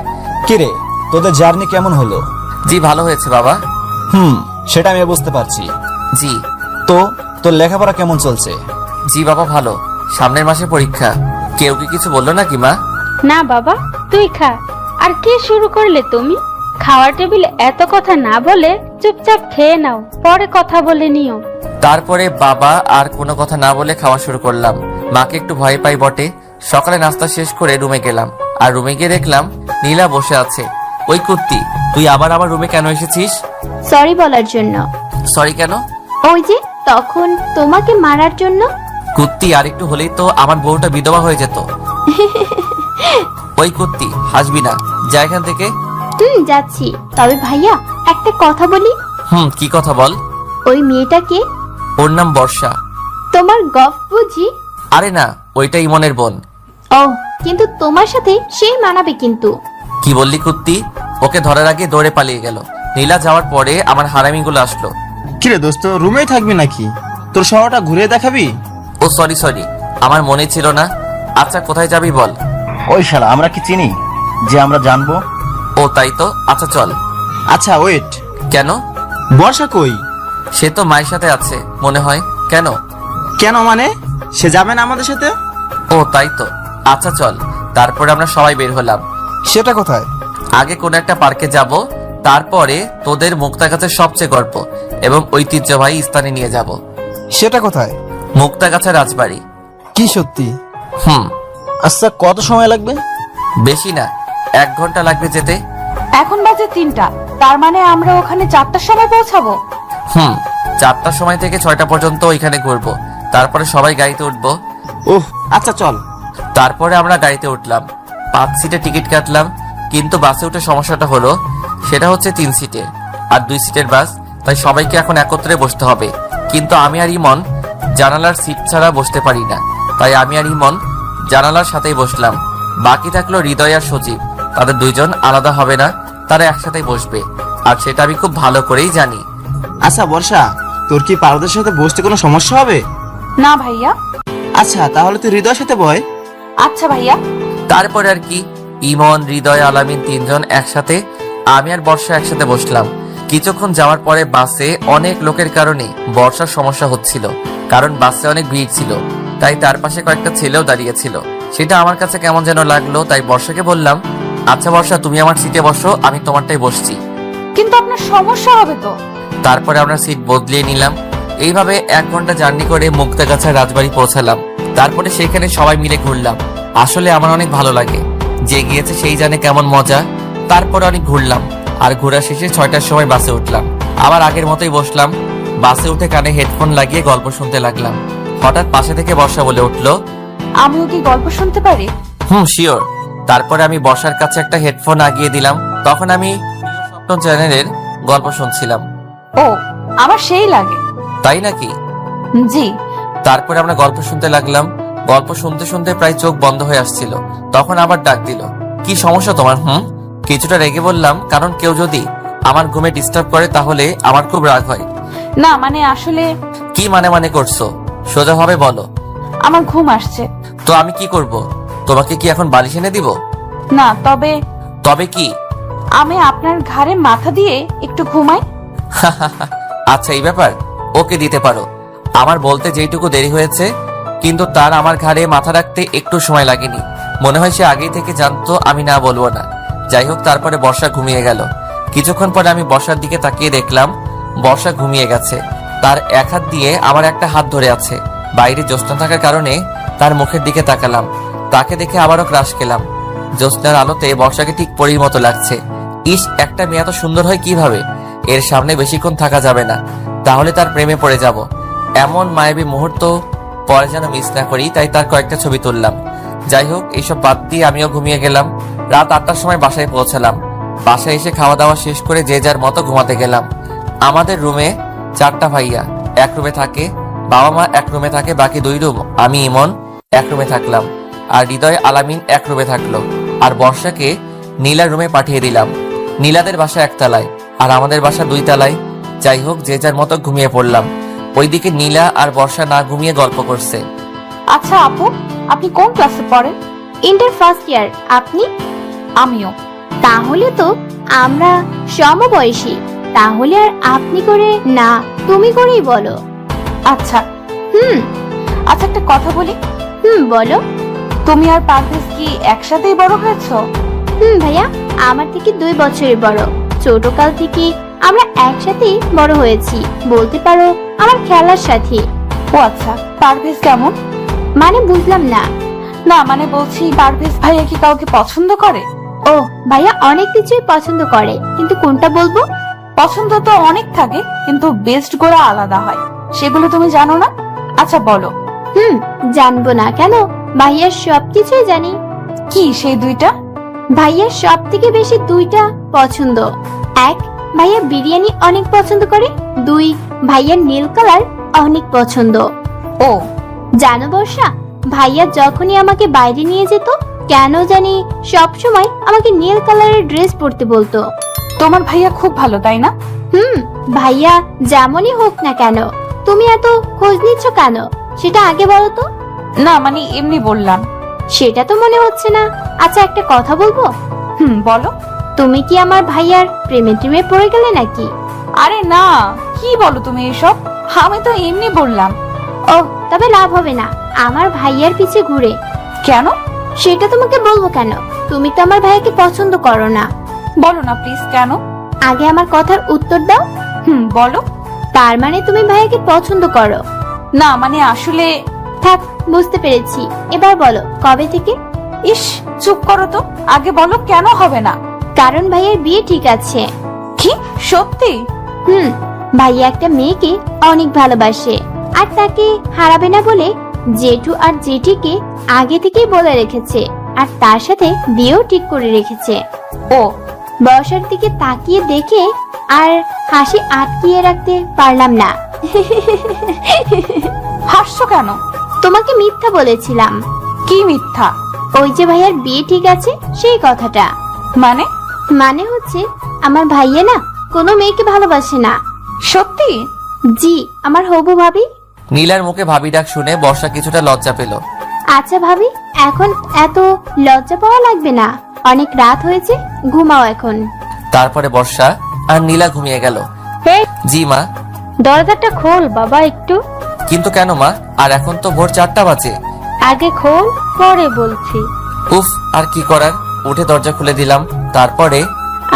কিরে, তোদের জার্নি কেমন হলো? জি ভালো হয়েছে বাবা। সেটা আমি বুঝতে পারছি। জি। তো তোর লেখাপড়া কেমন চলছে? জি বাবা ভালো, সামনের মাসে পরীক্ষা। কেউ কি কিছু বললো নাকি মা? না বাবা, তুই খা। আর কি শুরু করলে তুমি? খাওয়ার টেবিলে এত কথা না বলে চুপচাপ খেয়ে নাও, পরে কথা বলে নিও। তারপরে বাবা আর কোনো কথা না বলে খাওয়া শুরু করলাম। মাকে একটু ভয় পাই বটে। সকালে নাস্তা শেষ করে রুমে গেলাম, আর রুমে গিয়ে দেখলাম নীলা বসে আছে। ওই কুত্তি, তুই আবার আমার রুমে কেন এসেছিস? সরি বলার জন্য। সরি কেন? ওই যে তখন তোমাকে মারার জন্য। কুত্তি, আর একটু হলেই তো আমার বউটা বিধবা হয়ে যেত। ওই কুত্তি, হাসবি না, যা এখান থেকে। যাচ্ছি। তবে ভাইয়া একটা কথা বলি। কি কথা বল? ওই মেয়েটাকে, ওর নাম বর্ষা। তোমার গফ বুঝি? আরে না, ওইটা ইমনের বোন। ও, কিন্তু তোমার সাথে সেই মানাবে কিন্তু। কি বললি কুত্তি? ওকে ধরার আগে দৌড়ে পালিয়ে গেল। নীলা যাওয়ার পরে আমার হারামিগুলো আসলো। কিরে দোস্ত, রুমেই থাকবি নাকি? তোর শহরটা ঘুরে দেখাবি? ও সরি, আমার মনে ছিল না। আচ্ছা কোথায় যাবি বল? ওই শালা, আমরা কি চিনি যে আমরা জানবো? ও তাই তো, আচ্ছা চল। আচ্ছা ওয়েট, কেন? বর্ষা কই? সে তো মায়ের সাথে আছে মনে হয়। কেন? কেন মানে? সে যাবে না আমাদের সাথে? ও তাই তো, আচ্ছা চল। তারপরে আমরা সবাই বের হলাম। সেটা কোথায়? আগে কোনো একটা পার্কে যাব, তারপরে তোদের মুক্তাগাছার সবচেয়ে গল্প এবং ঐতিহ্যবাহী স্থানে নিয়ে যাব। সেটা কোথায়? মুক্তাগাছা রাজবাড়ি। কি সত্যি? আচ্ছা, কত সময় লাগবে? বেশি না, 1 ঘন্টা লাগবে যেতে। এখন বাজে 3টা, তার মানে আমরা ওখানে 4টার সময় পৌঁছাবো। 4টার সময় থেকে 6টা পর্যন্ত ওইখানে ঘুরবো, তারপরে সবাই গাড়িতে উঠবো। ওহ আচ্ছা চল। তারপরে আমরা গাড়িতে উঠলাম, 5 সিটের টিকিট কাটলাম। কিন্তু বাসে উঠে সমস্যাটা হলো, সেটা হচ্ছে 3 সিটের আর 2 সিটের বাস, তাই সবাইকে এখন একত্রে বসতে হবে। কিন্তু আমি আর ইমন জানালার সিট ছাড়া বসতে পারি না, তাই আমি আর ইমন জানালার সাথেই বসলাম। বাকি থাকলো হৃদয় আর সজীব। তাদের 2 জন আলাদা হবে না, তারা একসাথেই বসবে, আর সেটা আমি খুব ভালো করেই জানি। আচ্ছা বর্ষা, তোর কি পারদের সাথে বসতে কোনো সমস্যা হবে? না ভাইয়া। আচ্ছা তাহলে তুই হৃদয়ের সাথে বয়। আচ্ছা ভাইয়া। তারপরে আর কি, ইমন, হৃদয়, আলামিন 3 জন একসাথে, আমি আর বর্ষা একসাথে বসলাম। কিছুক্ষণ যাওয়ার পরে বাসে অনেক লোকের কারণে বর্ষার সমস্যা হচ্ছিল, কারণ বাসে অনেক ভিড় ছিল, তাই তার পাশে কয়েকটা ছেলেও দাঁড়িয়েছিল। সেটা আমার কাছে কেমন যেন লাগলো, তাই বর্ষাকে বললাম, আচ্ছা বর্ষা, তুমি আমার সিটে বসো, আমি তোমারটাই বসছি। কিন্তু আপনার সমস্যা হবে তো। তারপরে আমরা সিট বদলিয়ে নিলাম। এইভাবে 1 ঘন্টা জার্নি করে মুক্তাগাছা রাজবাড়ি পৌঁছালাম। তারপরে সেখানে সবাই মিলে ঘুরলাম। আসলে আমার অনেক ভালো লাগে, যে গিয়েছে সেই জানে কেমন মজা। তারপরে অনেক ঘুরলাম, আর ঘোরা শেষে 6টার সময় বাসে উঠলাম। আবার আগের মতোই বসলাম। বাসে উঠে কানে হেডফোন লাগিয়ে গল্প শুনতে লাগলাম। হঠাৎ পাশে থেকে বর্ষা বলে উঠলো, আমিও কি গল্প শুনতে পারি? শিওর। তারপরে আমি বর্ষার কাছে একটা হেডফোন আগিয়ে দিলাম। তখন আমি স্বপ্ন চ্যানেলের গল্প শুনছিলাম। ও, আমার সেই লাগে। তাই নাকি? জি। তারপরে আমরা গল্প শুনতে লাগলাম। গল্প শুনতে শুনতে প্রায় চোখ বন্ধ হয়ে আসছিল। তখন আবার ডাক দিল, কি সমস্যা তোমার? কিছুটা রেগে বললাম, কারণ কেউ যদি আমার ঘুমে ডিস্টার্ব করে তাহলে আমার খুব রাগ হয়। না মানে আসলে। কি মানে করছো? সোজাভাবে বলো। আমার ঘুম আসছে। তো আমি কি করব? তোমাকে কি এখন বালিশ এনে দিব? না, তবে। তবে কি? আমি আপনার ঘাড়ে মাথা দিয়ে একটু ঘুমাই। আচ্ছা এই ব্যাপার, ওকে দিতে পারো। আমার বলতে যেইটুকু দেরি হয়েছে, কিন্তু তার আমার ঘাড়ে মাথা রাখতে একটু সময় লাগেনি। মনে হয় সে আগেই থেকে জানতো আমি না বলবো না। যাই হোক, তারপরে বর্ষা ঘুমিয়ে গেল। কিছুক্ষণ পরে আমি বর্ষার দিকে তাকিয়ে দেখলাম বর্ষা ঘুমিয়ে গেছে। তার এক হাত দিয়ে আমার একটা হাত ধরে আছে। বাইরে জ্যোৎস্না থাকার কারণে তার মুখের দিকে তাকালাম। তাকে দেখে আবারও ক্রাশ খেলাম। জ্যোৎস্নার আলোতে বর্ষাকে ঠিক পরীর মতো লাগছে। ইস, একটা মেয়ে এত সুন্দর হয় কিভাবে? এর সামনে বেশিক্ষণ থাকা যাবে না, তাহলে তার প্রেমে পড়ে যাব। এমন মায়াবী মুহূর্ত পরে যেন মিস না করি, তাই তার কয়েকটা ছবি তুললাম। যাই হোক, এইসব বাদ দিয়ে আমিও ঘুমিয়ে গেলাম। রাত 8টার সময় বাসায় পৌঁছালাম। বাসায় এসে খাওয়া দাওয়া শেষ করে যে যার মতো ঘুমাতে গেলাম। আমাদের রুমে 4টা ভাইয়া এক রুমে থাকে, বাবা মা এক রুমে থাকে, বাকি 2 রুম আমি ইমন এক রুমে থাকলাম, আর হৃদয়, আলামিন এক রুমে থাকলো। আর বর্ষাকে নীলার রুমে পাঠিয়ে দিলাম। নীলাদের বাসা একতলায় আর আমাদের বাসা 2 তলায়। যাই হোক, যে যার মতো ঘুমিয়ে পড়লাম। ওইদিকে নীলা আর বর্ষা না ঘুমিয়ে গল্প করছে। আচ্ছা আপু, আপনি কোন ক্লাসে পড়েন? Inter first year. আপনি? আমিও। তাহলে তো আমরা সমবয়সী। তাহলে আর আপনি করে না, তুমি করেই বলো। আচ্ছা হুম আচ্ছা, একটা কথা বলি। বলো। তুমি আর পারভেজ কি একসাথেই বড় হয়েছো? ভাইয়া আমার থেকে 2 বছরের বড়। ছোটকাল থেকে আমরা একসাথেই বড় হয়েছি, বলতে পারো আমার খেলার সাথে। ও আচ্ছা, পারভেজ কেমন? মানে বুঝলাম না। না মানে বলছি, পারভেজ ভাইয়া কি কাউকে পছন্দ করে? ও ভাইয়া অনেক কিছুই পছন্দ করে, কিন্তু কোনটা বলবো? পছন্দ তো অনেক থাকে, কিন্তু বেস্ট গুলো আলাদা হয়। সেগুলো তুমি জানো না? আচ্ছা বলো। জানবো না কেন, ভাইয়ার সবকিছুই জানি। কি সেই 2টা? ভাইয়ার সব থেকে বেশি 2টা পছন্দ। 1, ভাইয়া বিরিয়ানি অনেক পছন্দ করে। 2, ভাইয়ার নীল কালার অনেক পছন্দ। ও জানো বর্ষা, ভাইয়া যখনই আমাকে বাইরে নিয়ে যেত, কেন জানি সব সময় আমাকে নীল কালারের ড্রেস পরতে বলতো। তোমার ভাইয়া খুব ভালো, তাই না? ভাইয়া যেমনই হোক না কেন, তুমি এত খোঁজ নিচ্ছ কেন সেটা আগে বলো তো। না মানে এমনি বললাম। সেটা তো মনে হচ্ছে না। আচ্ছা একটা কথা বলবো? বলো। তুমি কি আমার ভাইয়ার প্রেমে পড়ে গেলে নাকি? আরে না, কি বলো তুমি এসব? আমি তো এমনি বললাম। ও তবে লাভ হবে না আমার ভাইয়ার পিছে ঘুরে। কেন? সেটা তোমাকে বলবো কেন? তুমি তো আমার ভাইয়াকে পছন্দ করো না। বলো না প্লিজ, কেন? আগে আমার কথার উত্তর দাও। বলো। তার মানে তুমি ভাইয়াকে পছন্দ করো না মানে আসলে। থাক, বুঝতে পেরেছি। এবার বলো কবে থেকে? ইস, চুপ করো তো, আগে বলো কেন হবে না। কারণ ভাইয়ার বিয়ে ঠিক আছে। কি সত্যি? ভাইয়া একটা মেয়েকে অনেক ভালোবাসে, আর তাকে হারাবে না বলে জেঠু আর জেঠিকে আগে থেকেই বলে রেখেছে, আর তার সাথে বিয়েও ঠিক করে রেখেছে। ও বর্ষার দিকে তাকিয়ে দেখে আর হাসি আটকিয়ে রাখতে পারলাম না। হাসছো কেন? তোমাকে মিথ্যা বলেছিলাম। কি মিথ্যা? ওই যে ভাইয়ার বিয়ে ঠিক আছে সেই কথাটা। মানে? মানে হচ্ছে আমার ভাইয়া না কোনো মেয়েকে ভালোবাসে না। সত্যি? জি, আমার হবু ভাবি। নীলার মুখে ভাবি ডাক শুনে বর্ষা কিছুটা লজ্জা পেল। আচ্ছা ভাবি, এখন এত লজ্জা পাওয়া লাগবে না, অনেক রাত হয়েছে, ঘুমাও এখন। তারপরে বর্ষা আর নীলা ঘুমিয়ে গেল। হে, জি মা। দরজাটা খোল বাবা একটু। কিন্তু কেন মা? আর এখন তো ভোর 4টা বাজে। আগে খোল, পরে বলছি। উফ, আর কি করার, উঠে দরজা খুলে দিলাম। তারপরে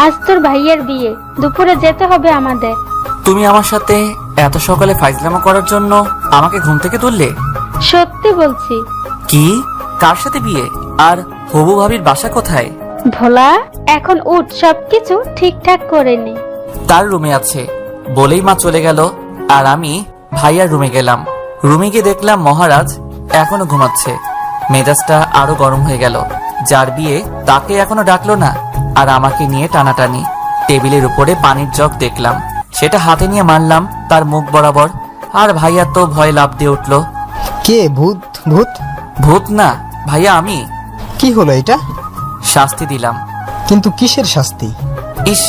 আজ তোর ভাইয়ের বিয়ে, দুপুরে যেতে হবে আমাদের। তুমি আমার সাথে এত সকালে ফাইজলামো করার জন্য আমাকে ঘুম থেকে তুললে? সত্যি বলছি। কি? কার সাথে বিয়ে? আর হবু ভাবির বাসা কোথায়? ভোলা, এখন উঠ, সবকিছু ঠিকঠাক করে নে। তার রুমে আছে বলেই মা চলে গেল, আর আমি ভাইয়ার রুমে গেলাম। রুমে গিয়ে দেখলাম মহারাজ এখনো ঘুমাচ্ছে। মেজাজটা আরো গরম হয়ে গেল। যার বিয়ে তাকে এখনো ডাকলো না, আর আমাকে নিয়ে টানাটানি। টেবিলের উপরে পানির জগ দেখলাম, সেটা হাতে নিয়ে মারলাম তার মুখ বরাবর। আর ভাইয়া তো ভয় লাফ দিয়ে উঠলো। কে ভূত? ভূত? ভূত না ভাইয়া, আমি। কি হলো এটা? শাস্তি দিলাম। কিন্তু কিসের শাস্তি? ইস,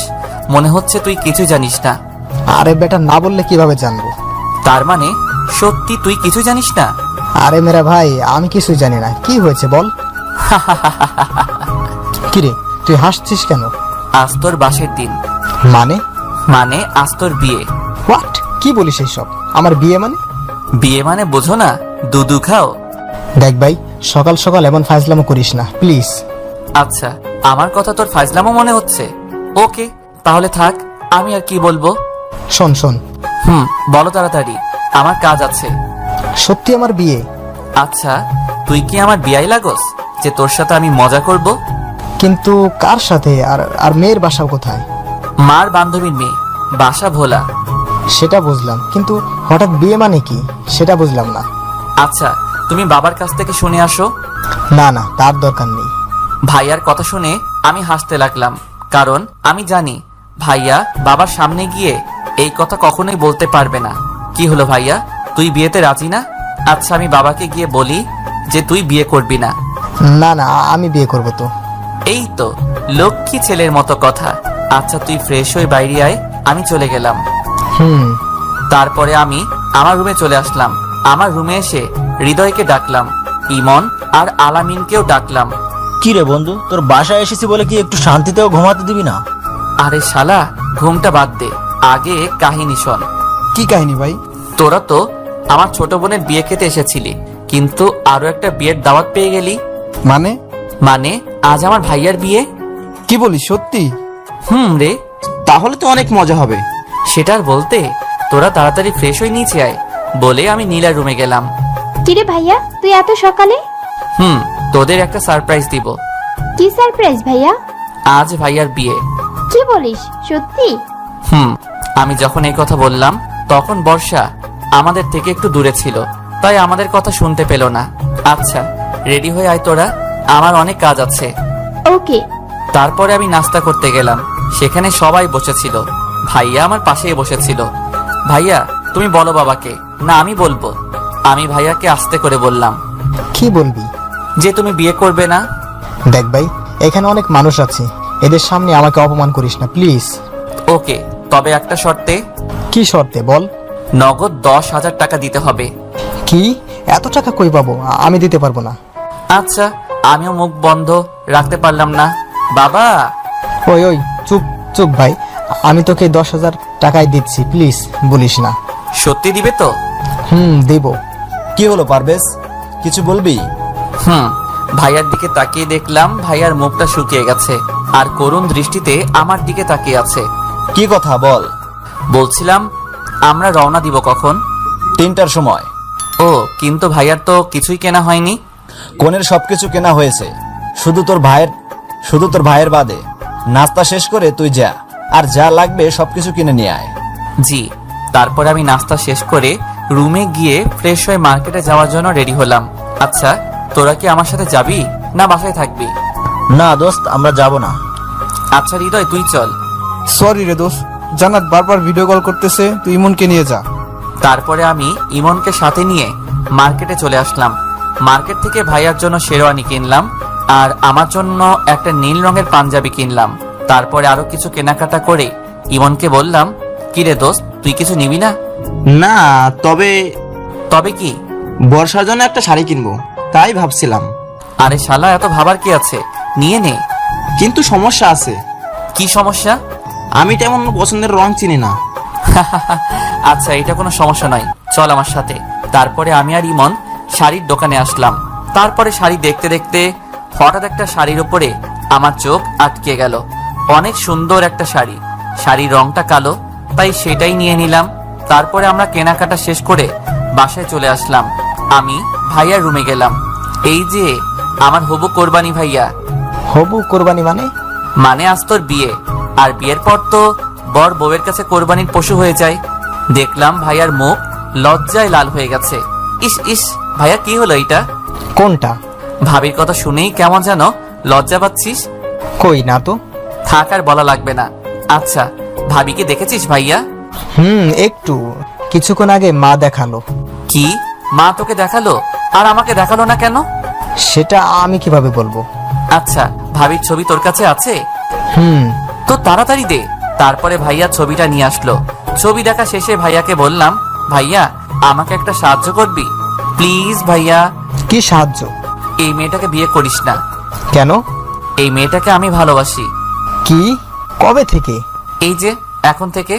মনে হচ্ছে তুই কিছু জানিস না। আরে বেটা, না বললে কিভাবে জানবো? তার মানে সত্যি তুই কিছু জানিস না? আরে মেরা ভাই, আমি কিছু জানি না। কি হয়েছে বল। কিরে, তুই হাসছিস কেন? আজ তোর বাসের দিন। মানে? মানে আজ তোর বিয়ে। হোয়াট? কি বলিস এইসব? আমার বিয়ে মানে? বিয়ে মানে বোঝো না, দুধু খাও। দেখ ভাই, সকাল সকাল এমন ফাজলামো করিস না প্লিজ। আচ্ছা, আমার কথা তোর ফাজলামো মনে হচ্ছে? ওকে, তাহলে থাক, আমি আর কি বলবো। শোন শোন। বলো তাড়াতাড়ি, আমার কাজ আছে। সত্যি আমার বিয়ে? আচ্ছা, তুই কি আমার বিয়াই লাগোস যে তোর সাথে আমি মজা করব? কিন্তু কার সাথে? আর আর মেয়ের বাসা কোথায়? মার বান্ধবীর মেয়ে, বাসা ভোলা। সেটা বুঝলাম, কিন্তু হঠাৎ বিয়ে মানে কি সেটা বুঝলাম না। আচ্ছা, তুমি বাবার কাছ থেকে শুনে আসো। না না, তার দরকার নেই। ভাইয়ার কথা শুনে আমি হাসতে লাগলাম, কারণ আমি জানি ভাইয়া বাবার সামনে গিয়ে এই কথা কখনোই বলতে পারবে না। কি হলো ভাইয়া, তুই বিয়েতে রাজি না? আচ্ছা, আমি বাবাকে গিয়ে বলি যে তুই বিয়ে করবি না। না না, আমি বিয়ে করব তো। এই তো লক্ষ্মী ছেলের মতো কথা। আচ্ছা তুই ফ্রেশ হয়ে বাইরে আয়, আমি চলে গেলাম। হুম। তারপরে আমি আমার রুমে চলে আসলাম। আমার রুমে এসে হৃদয়কে ডাকলাম, ইমন আর আলামিনকেও ডাকলাম। কি রে বন্ধু, তোর বাসায় এসেছি বলে কি একটু শান্তিতেও ঘুমাতে দিবি না? আরে শালা, ঘুমটা বাদ দে, আগে কাহিনী শোন। কি কাহিনী ভাই? তোরা তো আমার ছোট বোনের বিয়ে খেতে এসেছিলি, কিন্তু আরো একটা বিয়ের দাওয়াত পেয়ে গেলি। মানে? মানে আজ আমার ভাইয়ার বিয়ে। কি বলিস, সত্যি? রে, তাহলে তো অনেক মজা হবে। সেটার বলতে তোরা তাড়াতাড়ি ফ্রেশ হয়ে নিচে আয় বলে আমি নীলার রুমে গেলাম। কিরে ভাইয়া, তুই এত সকালে? তোদের একটা সারপ্রাইজ দিব। কি সারপ্রাইজ ভাইয়া? আজ ভাইয়ার বিয়ে। কি বলিস, সত্যি? আমি যখন এই কথা বললাম তখন বর্ষা আমাদের থেকে একটু দূরে ছিল, তাই আমাদের কথা শুনতে পেল না। আচ্ছা রেডি হয়ে আয় তোরা, আমার অনেক কাজ আছে। ওকে। তারপরে আমি নাস্তা করতে গেলাম, সেখানে সবাই বসেছিল। ভাইয়া আমার পাশেই বসেছিল। ভাইয়া তুমি বলো বাবাকে। না আমি বলবো। আমি ভাইয়াকে আস্তে করে বললাম, কি বলবি? যে তুমি বিয়ে করবে না। দেখ ভাই, এখানে অনেক মানুষ আছে, এদের সামনে আমাকে অপমান করিস না প্লিজ। ওকে, তবে একটা শর্তে। কি শর্তে বল? নগদ 10,000 টাকা দিতে হবে। কি? এত টাকা কই পাবো? আমি দিতে পারবো না। আচ্ছা, আমিও মুখ বন্ধ রাখতে পারলাম না। বাবা। ওই ওই, চুপ চুপ ভাই, আমি তোকে 10,000 টাকাই দিচ্ছি, প্লিজ বলিস না। সত্যি দিবে তো? দেব। কি হলো পারভেজ, কিছু বলবি? ভাইয়ার দিকে তাকিয়ে দেখলাম ভাইয়ার মুখটা শুকিয়ে গেছে আর করুণ দৃষ্টিতে আমার দিকে তাকিয়ে আছে। কি কথা বল। বলছিলাম আমরা রওনা দিব কখন? 3টার সময়। ও, কিন্তু ভাইয়ার তো কিছুই কেনা হয়নি। কোনের সবকিছু কেনা হয়েছে, শুধু তোর ভাইয়ের বাদে। নাস্তা শেষ করে তুই যা, আর যা লাগবে সবকিছু কিনে নিয়ে আয়। জি। তারপরে আমি নাস্তা শেষ করে রুমে গিয়ে ফ্রেশ হয়ে মার্কেটে যাওয়ার জন্য রেডি হলাম। আচ্ছা তোরা কি আমার সাথে যাবি না বাসায় থাকবি? না দোস্ত, আমরা যাব না। আচ্ছা হৃদয় তুই চল। সরি রে দোস্ত, জান্নাত বারবার ভিডিও কল করতেছে, তুই ইমনকে নিয়ে যা। তারপরে আমি ইমনকে সাথে নিয়ে মার্কেটে চলে আসলাম। মার্কেট থেকে ভাইয়ার জন্য শেরওয়ানি কিনলাম আর আমার জন্য একটা নীল রঙের পাঞ্জাবি কিনলাম। তারপরে আরো কিছু কেনাকাটা করে ইমনকে বললাম, কি রে দোস্ত, তুই কিছু নিবি না? না, তবে তবে কি? বর্ষার জন্য একটা শাড়ি কিনবো, তাই ভাবছিলাম। আরে শালা, এত ভাবার কি আছে, নিয়ে নে। কিন্তু সমস্যা আছে। কি সমস্যা? আমি তেমন পছন্দের রং চিনি না। আচ্ছা এটা কোনো সমস্যা নয়, চল আমার সাথে। তারপরে আমি আর ইমন শাড়ির দোকানে আসলাম। তারপরে শাড়ি দেখতে দেখতে হঠাৎ একটা শাড়ির উপরে আমার চোখ আটকে গেল। অনেক সুন্দর একটা শাড়ি, শাড়ির রংটা কালো, তাই সেটাই নিয়ে নিলাম। তারপরে আমরা কেনাকাটা শেষ করে বাসায় চলে আসলাম। আমি ভাইয়ার রুমে গেলাম। এই যে আমার হবু কোরবানি ভাইয়া। হবু কোরবানি মানে? মানে আজ তোর বিয়ে, আর বিয়ের পর তো বর বউয়ের কাছে কোরবানির পশু হয়ে যায়। দেখলাম ভাইয়ার মুখ লজ্জায় লাল হয়ে গেছে। ইস ইস, ভাইয়া কি হলো এটা? কোনটা? ভাবির কথা শুনেই কেমন যেন লজ্জা পাচ্ছিস। কই না তো। থাক আর বলা লাগবে না। আচ্ছা ভাবিকে দেখেছিস ভাইয়া? একটু, কিছুক্ষণ আগে মা দেখালো। কি, মা তোকে দেখালো আর আমাকে দেখালো না কেন? সেটা আমি কিভাবে বলবো? আচ্ছা ভাবির ছবি তোর কাছে আছে? তো তাড়াতাড়ি দে। তারপরে ভাইয়া ছবিটা নিয়ে আসলো। ছবি দেখা শেষে ভাইয়াকে বললাম, ভাইয়া আমাকে একটা সাহায্য করবি প্লিজ? ভাইয়া। কি সাহায্য? এই মেয়েটাকে বিয়ে করিস না। কেন? এই মেয়েটাকে আমি ভালোবাসি। কি? কবে থেকে? এই যে এখন থেকে।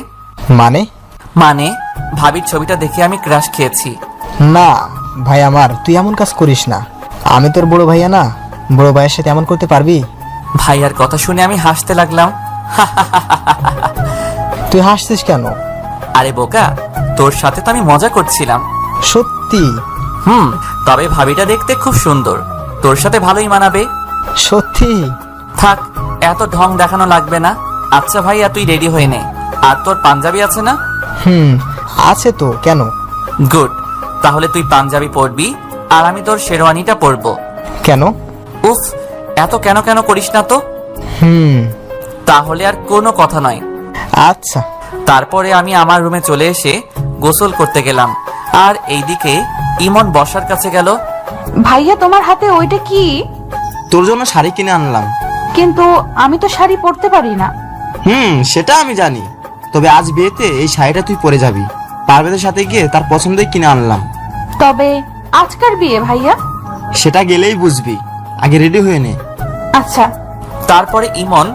মানে? মানে ভাবির ছবিটা দেখে আমি ক্রাশ খেয়েছি। না ভাই আমার, তুই এমন কাজ করিস না। আমি তোর বড় ভাইয়া না, বড় ভাইয়ের সাথে এমন করতে পারবি? ভাইয়ার কথা শুনে আমি হাসতে লাগলাম। তুই হাসছিস কেন? আরে বোকা, তোর সাথে তো আমি মজা করছিলাম। সত্যি? তবে ভাবিটা দেখতে খুব সুন্দর, তোর সাথে ভালোই মানাবে। সত্যি? থাক, এত ঢং দেখানো লাগবে না। আচ্ছা ভাইয়া তুই রেডি হয়ে নে। আর তোর পাঞ্জাবি আছে না? আছে তো, কেন? গুড, তাহলে তুই পাঞ্জাবি পরবি আর আমি তোর শেরওয়ানিটা পরবো। কেন? উফ, এত কেন কেন করিস না তো। তাহলে আর কোনো কথা নয়। আচ্ছা। তারপরে আমি আমার রুমে চলে এসে গোসল করতে গেলাম, আর এইদিকে ইমন বসার কাছে গেল। ভাইয়া তোমার হাতে ওইটা কি? তোর জন্য শাড়ি কিনে আনলাম। কিন্তু আমি তো শাড়ি পরতে পারি না। সেটা আমি জানি, তবে আজ বিয়েতে এই শাড়িটা তুই পরে যাবি। পারভেজের সাথে গিয়ে তার পছন্দই কিনে আনলাম। তবে আজকার বিয়ে ভাইয়া? সেটা গেলেই বুঝবি, আগে রেডি হয়ে নে। আচ্ছা। তারপরে ইমন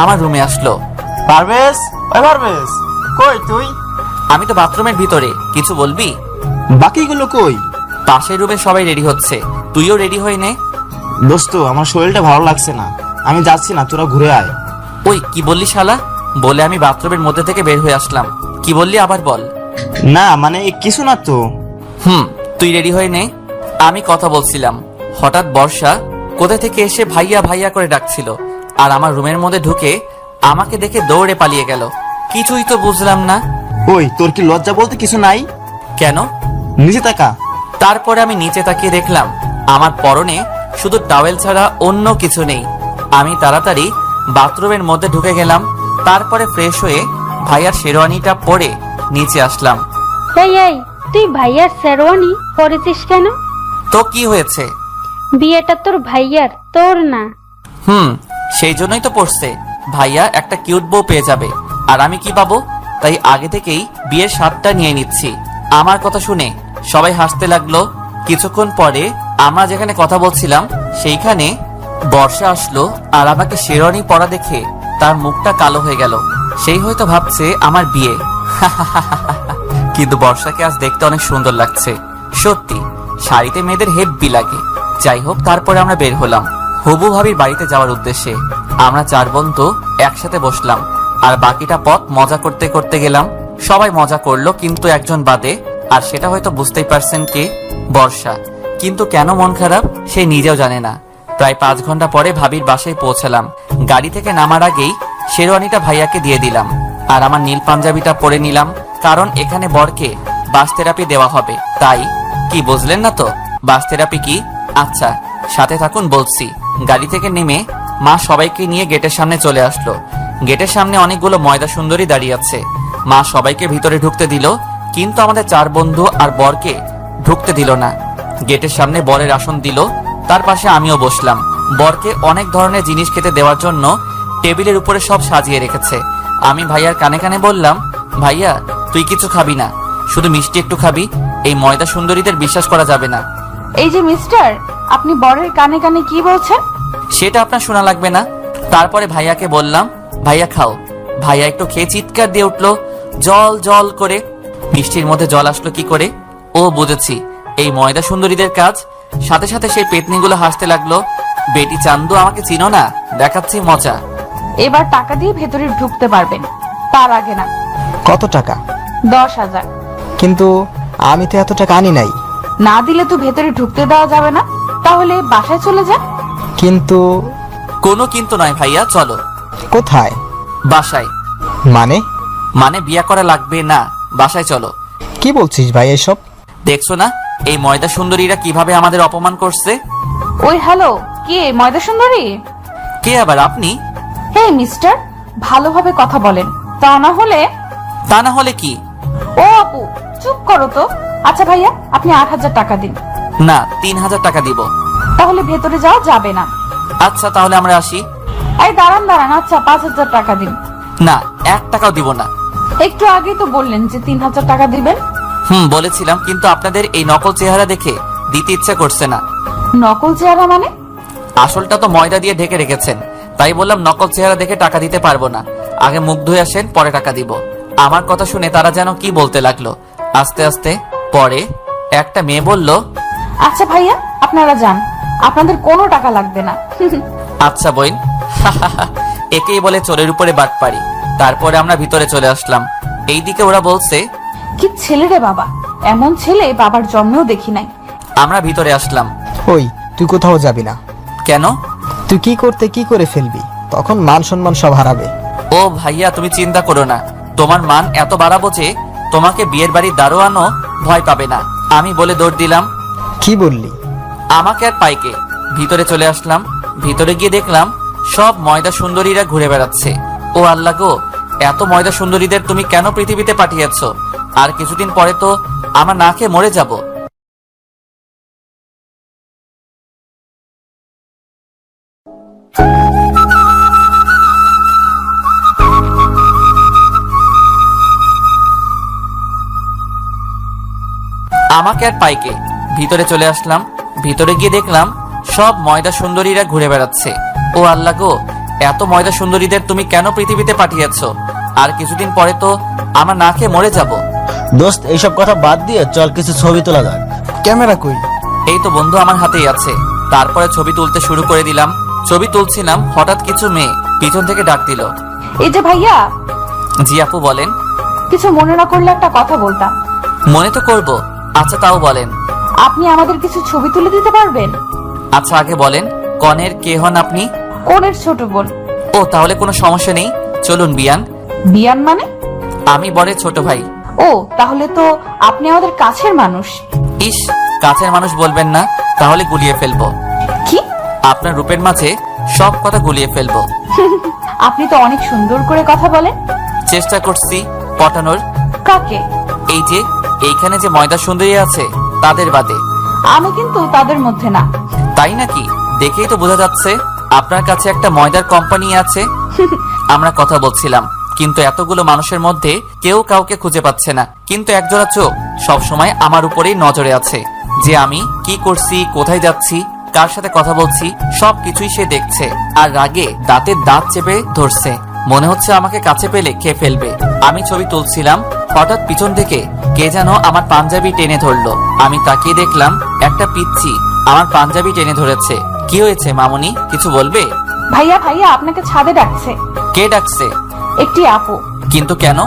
আমার রুমে আসলো। পারভেজ, ওই পারভেজ, কই তুই? আমি তো বাথরুমের ভিতরে, কিছু বলবি? বাকিগুলো কই? পাশের রুমে সবাই রেডি হচ্ছে, তুইও রেডি হয়ে নে। দোস্ত, আমার শরীরটা ভালো লাগছে না, আমি যাচ্ছি না, তোরা ঘুরে আয়। ওই কি বললি শালা? বলে আমি বাথরুমের মধ্যে থেকে বের হয়ে আসলাম। কি বললি আবার বল। না মানে কিছু না তো। তুই রেডি হয়ে নে। আমি কথা বলছিলাম, হঠাৎ বর্ষা কোথা থেকে এসে ভাইয়া ভাইয়া করে ডাকছিল, আর আমার রুমের মধ্যে ঢুকে আমাকে দেখে দৌড়ে পালিয়ে গেল। কিছুই তো বুঝলাম না। ওই তোর কি লজ্জা বলতে কিছু নাই? কেন? নিচে তাকা। তারপরে আমি নিচে তাকিয়ে দেখলাম আমার পরনে শুধু টাওয়েল ছাড়া অন্য কিছু নেই। আমি তাড়াতাড়ি বাথরুমের মধ্যে ঢুকে গেলাম। তারপরে ফ্রেশ হয়ে ভাইয়ার শেরওয়ানিটা পরে নিচে আসলাম। এই তুই ভাইয়ার শেরওয়ানি পরেছিস কেন? তো কি হয়েছে? বিয়েটা তোর ভাইয়ার, তোর না। সেই জন্যই তো পড়ছে, ভাইয়া একটা কিউট বউ পেয়ে যাবে, আর আমি কি পাবো? তাই আগে থেকেই বিয়ের স্বাদটা নিয়ে নিচ্ছি। আমার কথা শুনে সবাই হাসতে লাগলো। কিছুক্ষণ পরে আমরা যেখানে কথা বলছিলাম সেইখানে বর্ষা আসলো, আর আমাকে শেরওয়ানি পরা দেখে তার মুখটা কালো হয়ে গেল। সেই হয়তো ভাবছে আমার বিয়ে। কিন্তু বর্ষাকে আজ দেখতে অনেক সুন্দর লাগছে। সত্যি শাড়িতে মেয়েদের হেব্বি লাগে। যাই হোক, তারপরে আমরা বের হলাম হবু ভাবির বাড়িতে যাওয়ার উদ্দেশ্যে। আমরা 4 বন্ধু একসাথে বসলাম, আর বাকিটা পথ মজা করতে করতে গেলাম। সবাই মজা করলো, কিন্তু একজন বাদে, আর সেটা হয়তো বুঝতেই পারছেন কে? বর্ষা। কিন্তু কেন মন খারাপ সে নিজেও জানে না। প্রায় 5 ঘন্টা পরে ভাবির বাসায় পৌঁছালাম। গাড়ি থেকে নামার আগেই শেরওয়ানিটা ভাইয়াকে দিয়ে দিলাম, আর আমার নীল পাঞ্জাবিটা পরে নিলাম, কারণ এখানে বরকে বাস থেরাপি দেওয়া হবে। তাই কি বুঝলেন না তো বাস থেরাপি কি? আচ্ছা সাথে থাকুন, বলছি। গাড়ি থেকে নেমে মা সবাইকে নিয়ে গেটের সামনে চলে আসলো। গেটের সামনে অনেকগুলো ময়দা সুন্দরী দাঁড়িয়ে আছে। মা সবাইকে ভিতরে ঢুকতে দিল, কিন্তু আমাদের 4 বন্ধু আর বরকে ঢুকতে দিল না। গেটের সামনে বরের আসন দিল, তার পাশে আমিও বসলাম। বরকে অনেক ধরনের জিনিস খেতে দেওয়ার জন্য টেবিলের উপরে সব সাজিয়ে রেখেছে। আমি ভাইয়ার কানে কানে বললাম, ভাইয়া তুই কিছু খাবি না, শুধু মিষ্টি একটু খাবি। এই ময়দা সুন্দরীদের বিশ্বাস করা যাবে না। এই যে মিস্টার, আপনি বরের কানে কানে কি বলছেন? সেটা আপনার শোনা লাগবে না। তারপরে ভাইয়াকে বললাম, ভাইয়া খাও। ভাইয়া একটু খেয়ে চিৎকার দিয়ে উঠলো, জল জল করে। মিষ্টির মধ্যে জল আসলো কি করে? ও বুঝেছি, এই ময়দা সুন্দরীদের কাজ। সাথে সাথে সেই পেতনিগুলো হাসতে লাগলো। বেটি চান্দু, আমাকে চিনো না? দেখাচ্ছি মজা। এবার টাকা দিয়ে ভেতরে ঢুকতে পারবেন, তার আগে না। কত টাকা? 10,000। কিন্তু আমি তো এত টাকা আনি নাই। না দিলে তো ভেতরে ঢুকতে দেওয়া যাবে না। তাহলে বাসায় চলে যান। কিন্তু কোনো কিন্তু নয় ভাইয়া, চলো। কোথায়? বাসায়। মানে? মানে বিয়া করা লাগবে না, বাসায় চলো। কি বলছিস ভাই এসব? দেখছো না এই ময়দা সুন্দরীরা কিভাবে আমাদের অপমান করছে? ওই হ্যালো, কে ময়দা সুন্দরী? কে আবার আপনি? হে মিস্টার, ভালোভাবে কথা বলেন, তা না হলে কি? ও আপু, চুপ করো তো। আচ্ছা ভাইয়া, আপনি 8,000 টাকা দিন। না, 3,000 টাকা দিব। তাহলে ভেতরে যাওয়া যাবে না। আচ্ছা তাহলে আমরা আসি। এই দাঁড়ান। আচ্ছা 5,000 টাকা দিন। না, 1 টাকাও দিব না। একটু আগেই তো বললেন যে 3,000 টাকা দিবেন। বলেছিলাম, কিন্তু আপনাদের এই নকল চেহারা দেখে দিতে ইচ্ছা করছে না। নকল চেহারা মানে? আসলটা তো ময়দা দিয়ে ঢেকে রেখেছেন, তাই বললাম নকল চেহারা দেখে টাকা দিতে পারবো না। আগে মুখ ধুয়ে আসেন, পরে টাকা দিব। আমার কথা শুনে তারা যেন কি বলতে লাগলো আস্তে আস্তে। পরে একটা মেয়ে বলল, আচ্ছা ভাইয়া, আপনারা যান, আপনাদের কোনো টাকা লাগবে না। আচ্ছা বইন। একেই বলে চোরের উপরে বাট পারি। তারপরে আমরা ভিতরে চলে আসলাম। এইদিকে ওরা বলছে, কি ছেলে রে বাবা, এমন ছেলে বাবার জন্মেও দেখি নাই। আমরা ভিতরে আসলাম। ওই তুই কোথাও যাবি না। কেন? তুই কি করে ফেলবি, তখন মান সম্মান সব হারাবে। ও ভাইয়া, তুমি চিন্তা করো না, তোমার মান এত বাড়াবো যে তোমাকে বিয়ের বাড়ির দারোয়ানও ভয় পাবে না। আমি বলে দৌড় দিলাম। কি বললি? আমাকে আর পাইকে। ভিতরে চলে আসলাম। ভিতরে গিয়ে দেখলাম সব ময়দা সুন্দরীরা ঘুরে বেড়াচ্ছে। ও আল্লাহ গো, এত ময়দা সুন্দরীদের তুমি কেন পৃথিবীতে পাঠিয়েছো? আর কিছুদিন পরে তো আমার না খেয়ে মরে যাব। আমাকে আর পাইকে। ভিতরে চলে আসলাম। ভিতরে গিয়ে দেখলাম সব ময়দা সুন্দরীরা ঘুরে বেড়াচ্ছে। ও আল্লাহ গো, এত ময়দা সুন্দরীদের তুমি কেন পৃথিবীতে পাঠিয়েছ? আর কিছুদিন পরে তো আমার না খেয়ে মরে যাব। দোস্ত, এইসব কথা বাদ দিয়ে চল কিছু ছবি তোলা যাক। ক্যামেরা কই? এই তো বন্ধু আমার হাতেই আছে। তারপরে ছবি তুলতে শুরু করে দিলাম। ছবি তুলছিলাম, হঠাৎ কিছু মেয়ে পিছন থেকে ডাক দিল। এই যে ভাইয়া, জি আপু বলেন। কিছু মনে না করলে একটা কথা বলতাম। মনে তো করব। আচ্ছা তাও বলেন। আপনি আমাদের কিছু ছবি তুলে দিতে পারবেন? আচ্ছা আগে বলেন, কনের কে হন আপনি? কোনের ছোট বোন। ও তাহলে কোনো সমস্যা নেই, চলুন বিয়ান। বিয়ান মানে? আমি বরের ছোট ভাই। ও তাহলে তো আপনি আমাদের কাছের মানুষ। ইস, কাছের মানুষ বলবেন না, তাহলে গুলিয়ে ফেলবো। কি? আপনার রূপের মাঝে সব কথা গুলিয়ে ফেলবো। আপনি তো অনেক সুন্দর করে কথা বলেন। চেষ্টা করছি পটানোর। কাকে? এই যে এইখানে যে ময়দা সুন্দরী আছে তাদের বাদে। আমি কিন্তু তাদের মধ্যে না। তাই নাকি? দেখেই তো বোঝা যাচ্ছে আপনার কাছে একটা ময়দার কোম্পানি আছে। আমরা কথা বলছিলাম, কিন্তু এতগুলো মানুষের মধ্যে কেউ কাউকে খুঁজে পাচ্ছে না। কিন্তু একজোড়া চোখ সব সময় আমার উপরেই নজরে আছে, যে আমি কি করছি, কোথায় যাচ্ছি, কার সাথে কথা বলছি, সবকিছুই সে দেখছে। আর রাগে দাঁতের দাঁত চেপে ধরছে, মনে হচ্ছে আমাকে কাছে পেলে খেয়ে ফেলবে। আমি ছবি তুলছিলাম, হঠাৎ পিছন থেকে কে যেন আমার পাঞ্জাবি টেনে ধরলো। আমি তাকিয়ে দেখলাম একটা পিচ্চি আমার পাঞ্জাবি টেনে ধরেছে। কি হয়েছে মামুনি, কিছু বলবে? ভাইয়া ভাইয়া আপনাকে ছাদে ডাকছে। কে ডাকছে? একটি আপু। কিন্তু কেন?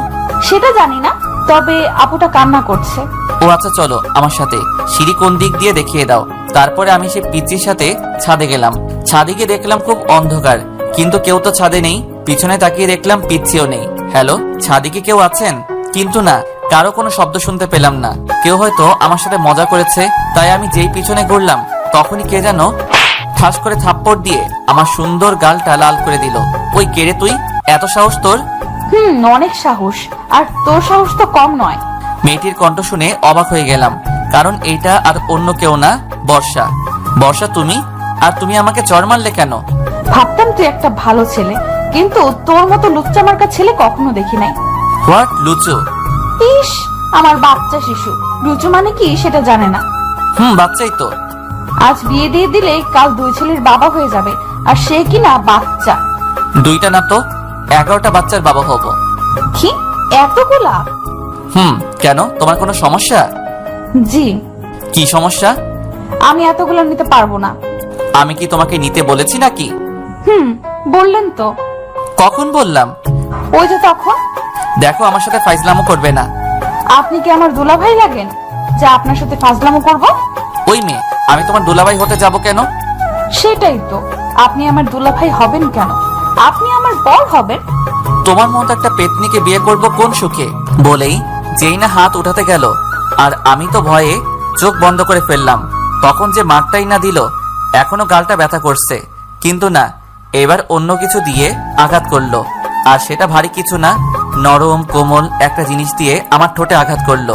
সেটা জানি না, তবে আপুটা কান্না করছে। ও আচ্ছা চলো আমার সাথে, সিঁড়ি কোন দিক দিয়ে দেখিয়ে দাও। তারপরে আমি সে পিচ্চির সাথে ছাদে গেলাম। ছাদে গিয়ে দেখলাম খুব অন্ধকার, কিন্তু কেউ তো ছাদে নেই। পিছনে তাকিয়ে দেখলাম পিচ্চিও নেই। হ্যালো, ছাদে কি কেউ আছেন? কিন্তু না, কারো কোনো শব্দ শুনতে পেলাম না। কেউ হয়তো আমার সাথে মজা করেছে, তাই আমি যেই পিছনে ঘুরলাম তখনই কে যেন ঠাস করে থাপ্পড় দিয়ে আমার সুন্দর গালটা লাল করে দিল। ওই কে রে তুই, এত সাহস তোর? অনেক সাহস, আর তোর সাহস তো কম নয়। মেয়েটির কণ্ঠ শুনে অবাক হয়ে গেলাম, কারণ এইটা আর অন্য কেউ না, বর্ষা। বর্ষা তুমি? আর তুমি আমাকে চড় মারলে কেন? ভাবতাম তুই একটা ভালো ছেলে, কিন্তু তোর মতো লুচ্চা মার্কা ছেলে কখনো দেখি নাই। হোয়াট, লুচু? ইস, আমার বাচ্চা শিশু। লুচু মানে কি সেটা জানে না। বাচ্চাই তো। আজ বিয়ে দিয়ে দিলে কাল দুই ছেলের বাবা হয়ে যাবে, আর সে কিনা বাচ্চা। দুইটা না তো 11টা বাচ্চার বাবা হব। কি এতগুলা? কেন, তোমার কোনো সমস্যা? জি। কি সমস্যা? আমি এতগুলো নিতে পারবো না। আমি কি তোমাকে নিতে বলেছি নাকি? বললেন তো। কখন বললাম? ওই যে তখন। দেখো, আমার সাথে ফাইজলামো করবে না। আপনি কি আমার দুলাভাই লাগেন যা আপনার সাথে ফাজলামো করব? ওই মেয়ে, আমি তোমার দুলাভাই হতে যাব কেন? সেটাই তো, আপনি আমার দুলাভাই হবেন কেন? আপনি আমার বর হবেন। তোমার মতো একটা পেতনিকে বিয়ে করব কোন সুখে? বলেই যেই না হাত উঠাতে গেল, আর আমি তো ভয়ে চোখ বন্ধ করে ফেললাম। তখন যে মারটাই না দিল, এখনো গালটা ব্যথা করছে। কিন্তু না, এবার অন্য কিছু দিয়ে আঘাত করলো, আর সেটা ভারী কিছু না, নরম কোমল একটা জিনিস দিয়ে আমার ঠোঁটে আঘাত করলো।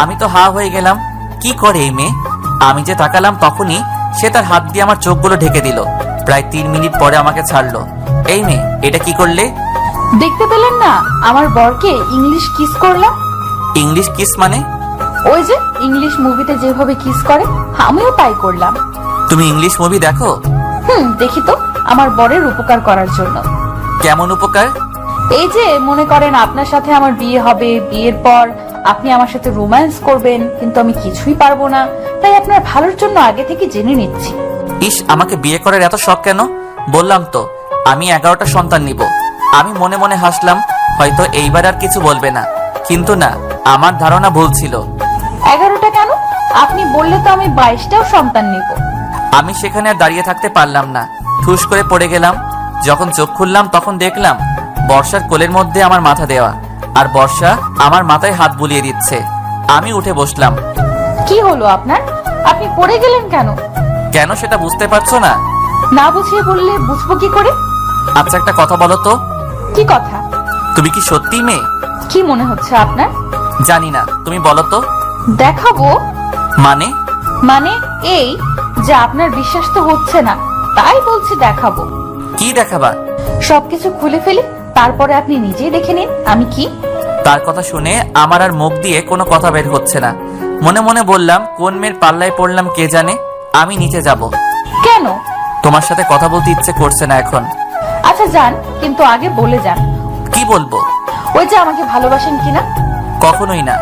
আমি তো হা হয়ে গেলাম, কি করে এই মেয়ে? আমি যে তাকালাম তখনই সে তার হাত দিয়ে আমার চোখগুলো ঢেকে দিল। প্রায় 3 মিনিট পরে আমাকে ছাড়লো। এই মেয়ে, এটা কি করলে? দেখতে পেলেন না আমার বরকে ইংলিশ কিস করলাম। ইংলিশ কিস মানে? ওই যে ইংলিশ মুভিতে যেভাবে কিস করে, আমিও তাই করলাম। তুমি ইংলিশ মুভি দেখো? দেখি তো, আমার বরের উপকার করার জন্য। কেমন উপকার? এই যে মনে করেন আপনার সাথে আমার বিয়ে হবে, বিয়ের পর আপনি আমার সাথে রোম্যান্স করবেন, কিন্তু আমি কিছুই পারবো না, তাই আপনার ভালোর জন্য আগে থেকে জেনে নিচ্ছি। ইস, আমাকে বিয়ে করার এত শখ কেন? বললাম তো আমি 11টা সন্তান নিব। আমি মনে মনে হাসলাম, হয়তো এইবার আর কিছু বলবে না। কিন্তু না, আমার ধারণা ভুল ছিল। 11টা কেন? আপনি বললে তো আমি 22টাও সন্তান নিব। আমি সেখানে আর দাঁড়িয়ে থাকতে পারলাম না, ঠুস করে পড়ে গেলাম। যখন চোখ খুললাম তখন দেখলাম বর্ষার কোলের মধ্যে আমার মাথা দেওয়া, আর বর্ষা আমার মাথায় হাত বুলিয়ে দিচ্ছে। আমি উঠে বসলাম। কি হলো আপনার? আপনি পড়ে গেলেন কেন? কেন সেটা বুঝতে পারছো না? না বুঝিয়ে বললে বুঝবো কি করে? আচ্ছা একটা কথা বলো তো। কি কথা? তুমি কি সত্যি মেয়ে? কি মনে হচ্ছে আপনার? জানি না, তুমি বলো তো। দেখাবো? মানে? মানে এই যে আপনার বিশ্বাস তো হচ্ছে না, তাই বলছি দেখাবো। কি দেখাবা? সবকিছু খুলে ফেলি, তারপরে আপনি নিজেই দেখে নিন আমি কি। তার কথা শুনে আমার আর মুখ দিয়ে কোনো কথা বের হচ্ছে না। মনে মনে বললাম কোন মেয়ের পাল্লায় পড়লাম কে জানে। আমি নিচে যাব। কেন? তোমার সাথে কথা বলতে ইচ্ছে করছে না এখন। আচ্ছা যান, কিন্তু আগে বলে যান। কি বলবো? ওই যে আমাকে ভালোবাসেন কিনা। কখনোই না।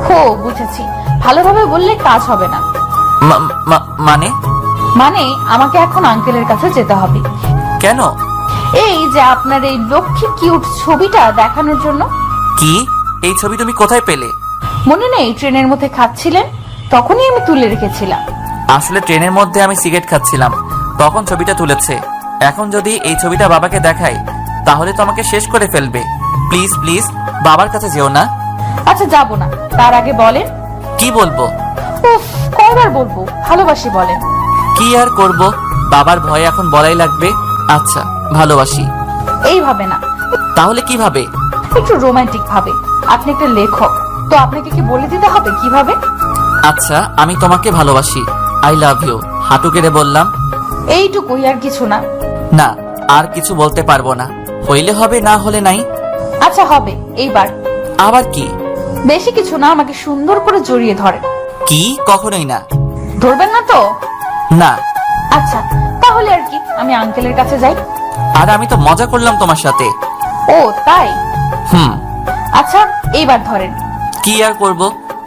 হো, বুঝেছি। ভালোভাবে বললে কাজ হবে না। মানে? মানে আমাকে এখন আঙ্কেলের কাছে যেতে হবে। কেন? এই যে আপনার এই লক্ষ্মী কিউট ছবিটা দেখানোর জন্য। কি? এই ছবি তুমি কোথায় পেলে? মনে নেই ট্রেনের মধ্যে খাচ্ছিলেন, তখনই আমি তুলে রেখেছিলাম। আসলে ট্রেনের মধ্যে আমি সিগারেট খাচ্ছিলাম, তখন ছবিটা তুলেছে। এখন যদি এই ছবিটা বাবাকে দেখাই তাহলে তো আমাকে শেষ করে ফেলবে। প্লিজ প্লিজ বাবার কাছে যেও না। আচ্ছা যাব না, তার আগে বলেন। কি বলবো? উফ, কয়বার বলবো ভালোবাসি বলেন। কি আর করব, বাবার ভয়ে এখন বলাই লাগবে। আচ্ছা, ভালোবাসি। এইভাবে না, তাহলে কিভাবে? একটু রোমান্টিক ভাবে। আপনি একটা লেখক, তো আপনাকে কি বলে দিতে হবে কিভাবে? আচ্ছা, আমি তোমাকে ভালোবাসি, আই লাভ ইউ, হাঁটু কেড়ে বললাম। এইটুকুই, আর কিছু না। না, আর কিছু বলতে পারবো না। হইলে হবে, না হলে নাই। আচ্ছা হবে, এইবার। আবার কি? বেশি কিছু না, আমাকে সুন্দর করে জড়িয়ে ধরে। কি? কখনোই না। ধরবেন না তো? না। আচ্ছা তাহলে আর কি, আমি আঙ্কেলের কাছে যাই। আর আমি তো মজা করলাম তোমার সাথে। ও তাই? হুম। আচ্ছা এইবার ধরেন। কি আর করব,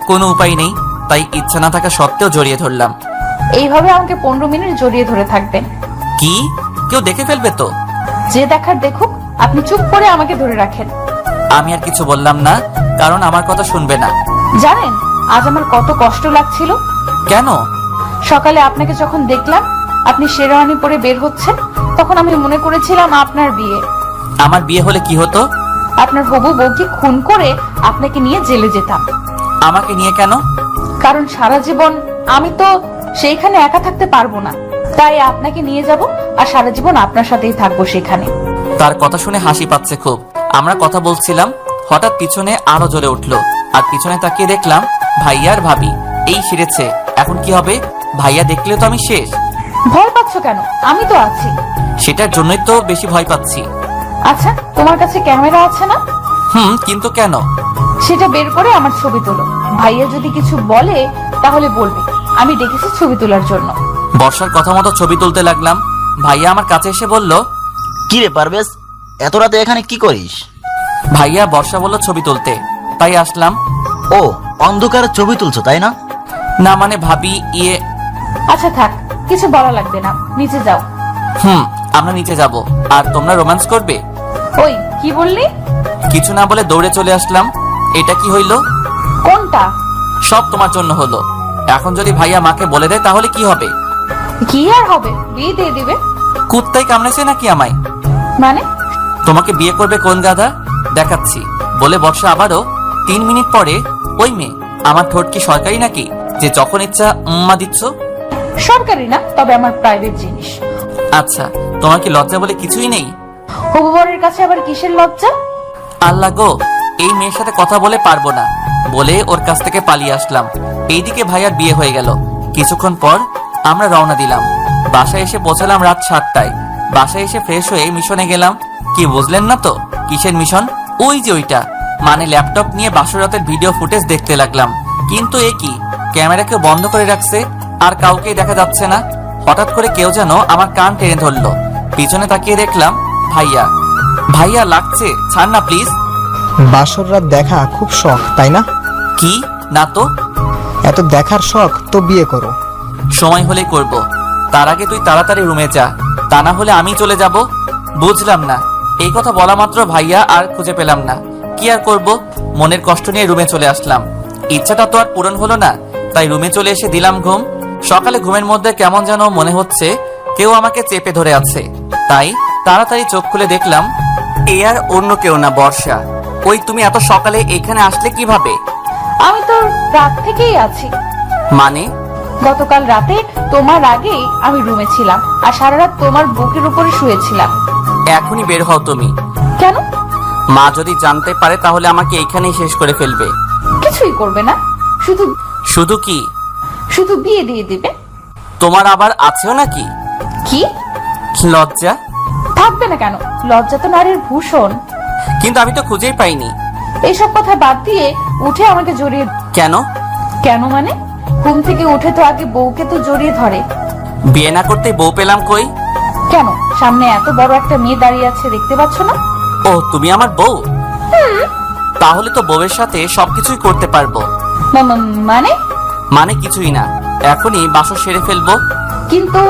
কোনো উপায় নেই, তাই ইচ্ছা না থাকা সত্ত্বেও জড়িয়ে ধরলাম। এইভাবে আমাকে 15 মিনিট জড়িয়ে ধরে থাকবেন। কি? কেউ দেখে ফেলবে তো? যে দেখার দেখুক, আপনি চুপ করে আমাকে ধরে রাখেন। আমি আর কিছু বললাম না, কারণ আমার কথা শুনবে না। জানেন আজ আমার কত কষ্ট লাগছিল? কেন? সকালে আপনাকে যখন দেখলাম আপনি শেরওয়ানি পরে বের হচ্ছেন, তখন আমি মনে করেছিলাম আপনার বিয়ে। আমার বিয়ে হলে কি হতো? আপনার হবু বউকে খুন করে আপনাকে নিয়ে জেলে যেতাম। আমাকে নিয়ে কেন? কারণ সারা জীবন আমি তো সেইখানে একা থাকতে পারবো না, তাই আপনাকে নিয়ে যাব আর সারা জীবন আপনার সাথেই থাকবো সেখানে। তার কথা শুনে হাসি পাচ্ছে খুব। আমরা কথা বলছিলাম, হঠাৎ পিছনে আরো জ্বলে উঠলো, আর পিছনে তাকিয়ে দেখলাম ভাইয়া আর ভাবি। এই ফিরেছে, এখন কি হবে? ভাইয়া দেখলে তো আমি শেষ। ভয় পাচ্ছ কেন? আমি তো আছি। সেটার জন্যই তো বেশি ভয় পাচ্ছি। আচ্ছা তোমার কাছে ক্যামেরা আছে না? কিন্তু কেন? সেটা বের করে আমার ছবি তোলো। ভাইয়া যদি কিছু বলে তাহলে বলবে আমি ডেকেছি ছবি তোলার জন্য। বর্ষার কথা মতো ছবি তুলতে লাগলাম। ভাইয়া আমার কাছে এসে বলল, কি রে পারভেজ, এত রাতে এখানে কি করিস? ভাইয়া বর্ষা বলল ছবি তুলতে, তাই আসলাম। ও, অন্ধকারে ছবি তুলছো তাই না? না মানে ভাবি ইয়ে। আচ্ছা থাক, কিছু বলা লাগবে না, নিচে যাও। আমরা নিচে যাব, আর তোমরা রোম্যান্স করবে। ওই কি বললি? কিছু না বলে দৌড়ে চলে আসলাম। এটা কি হইল? কোনটা? সব তোমার জন্য হলো। এখন যদি ভাইয়া মাকে বলে দেয় তাহলে কি হবে? কি আর হবে, বিয়ে দিয়ে দিবে। কুত্তাই কামড়েছে নাকি আমায়? মানে? তোমাকে বিয়ে করবে কোন গাধা, দেখাচ্ছি বলে বর্ষা আবারও 3 মিনিট পরে, ওই মেয়ে, আমার ঠোঁট কি সরকারি নাকি যে যখন ইচ্ছা উম্মা দিচ্ছ? সরকারি না, তবে আমার প্রাইভেট জিনিস। আচ্ছা, তোমার কি লজ্জা বলে কিছুই নেই? হবু বরের কাছে আবার কিসের লজ্জা? আল্লাহ গো, এই মেয়ের সাথে কথা বলে পারবো না বলে ওর কাছ থেকে পালিয়ে আসলাম। এইদিকে ভাইয়ার বিয়ে হয়ে গেল। কিছুক্ষণ পর আমরা রওনা দিলাম। বাসায় এসে পৌঁছালাম রাত 7টায়। বাসায় এসে ফ্রেশ হয়ে মিশনে গেলাম। কি বুঝলেন না তো কিসের মিশন? ওই যে ওইটা, মানে ল্যাপটপ নিয়ে বাসরাতের ভিডিও ফুটেজ দেখতে লাগলাম। কিন্তু এ কি, ক্যামেরাকে বন্ধ করে রাখছে আর কাউকেই দেখা যাচ্ছে না। হঠাৎ করে কেউ যেন আমার কান টেনে ধরলো। পিছনে তাকিয়ে দেখলাম ভাইয়া। ভাইয়া লাগছে, ছাড় না প্লিজ। বাসর রাত দেখা খুব শখ তাই না? কি না তো। এত দেখার শখ তো বিয়ে করো। সময় হলেই করব, তার আগে তুই তাড়াতাড়ি রুমে যা, তা না হলে আমি চলে যাব। বুঝলাম না। এই কথা বলা মাত্র ভাইয়া আর খুঁজে পেলাম না। কি আর করব, মনের কষ্ট নিয়ে রুমে চলে আসলাম। ইচ্ছাটা তো আর পূরণ হলো না, তাই রুমে চলে এসে দিলাম ঘুম। সকালে ঘুমের মধ্যে কেমন যেন মনে হচ্ছে কেউ আমাকে চেপে ধরে আছে, তাই তাড়াতাড়ি চোখ খুলে দেখলাম এ আর অন্য কেউ না, বর্ষা। ওই তুমি এত সকালে এখানে আসলে কিভাবে? আমি তো রাত থেকেই আছি। মানে? গতকাল রাতে তোমার আগেই আমি রুমে ছিলাম আর সারা রাত তোমার বুকের উপরে শুয়েছিলাম। এখনই বের হও তুমি। কেন? মা যদি জানতে পারে তাহলে আমাকে এইখানেই শেষ করে ফেলবে। কিছুই করবে না, শুধু শুধু কি? শুধু বিয়ে দিয়ে দিবে। তোমার আবার আছেও নাকি কি লজ্জা? থাকবে না কেন? লজ্জা তো নারীর ভূষণ। কিন্তু আমি তো খুঁজেই পাইনি। এইসব কথা বাদ দিয়ে উঠে আমাকে জড়িয়ে। কেন? কেন মানে? ঘুম থেকে উঠে তো আগে বউকে তো জড়িয়ে ধরে। বিয়ে না করতে বউ পেলাম কই? কেন, সামনে এত বড় একটা মেয়ে দাঁড়িয়ে আছে, দেখতে পাচ্ছ না? ও, তুমি আমার বউ? তাহলে তো বউয়ের সাথে সবকিছুই করতে পারবো। মানে? মানে কিছুই না, এখনই বাসর সেরে ফেলবো। কিন্তু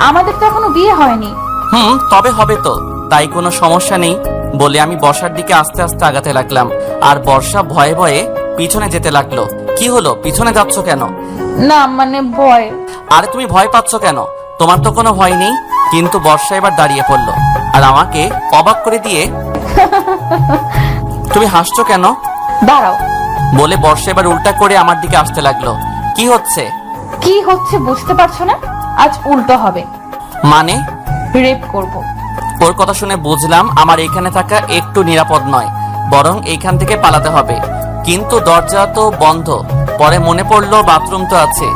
আমাদের তো এখনো বিয়ে হয়নি। তবে হবে তো, তাই কোনো সমস্যা নেই বলে আমি বর্ষার দিকে আস্তে আস্তে আগাতে লাগলাম। আর বর্ষা ভয়ে ভয়ে পিছনে যেতে লাগলো। কি হলো, পিছনে যাচ্ছ কেন? না মানে ভয়। আরে তুমি ভয় পাচ্ছ কেন? তোমার তো কোনো ভয় নেই। কিন্তু বর্ষা এবার দাঁড়িয়ে পড়লো আর আমাকে অবাক করে দিয়ে তুমি হাসছো কেন? দাঁড়াও। বলে বর্ষা এবার উল্টা করে আমার দিকে আসতে লাগলো। কি হচ্ছে? কি হচ্ছে বুঝতে পারছো না? আজ উল্টো হবে। মানে? রেপ করব। ওর কথা শুনে বুঝলাম আমার এখানে থাকা একটু নিরাপদ নয়, বরং এইখান থেকে পালাতে হবে। কিন্তু দরজা তো বন্ধ। পরে মনে পড়লো বাথরুম তো আছে।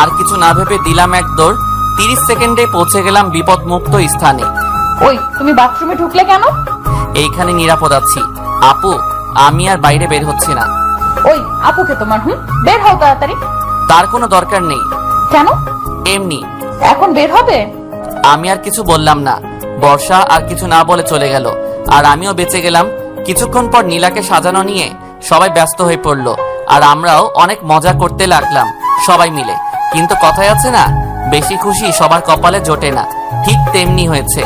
আর কিছু না ভেবে দিলাম এক দৌড়। 30 সেকেন্ডে পৌঁছে গেলাম বিপদমুক্ত স্থানে। ওই, তুমি বাথরুমে ঢুকলে কেন? এইখানে নিরাপদ আছি আপু, আমি আর বাইরে বের হচ্ছি না। ওই আপুকে তোমার, বের হও তাড়াতাড়ি। তার কোনো দরকার নেই। কেন? এমনি। এখন বের হবে? আমি আর কিছু বললাম না। বর্ষা আর কিছু না বলে চলে গেল আর আমিও বেঁচে গেলাম। কিছুক্ষণ পর নীলাকে সাজানো নিয়ে সবাই ব্যস্ত হয়ে পড়লো আর আমরাও অনেক মজা করতে লাগলাম সবাই মিলে। কিন্তু কথায় আছে না, বেশি খুশি সবার কপালে জোটে না। ঠিক তেমনি হয়েছে।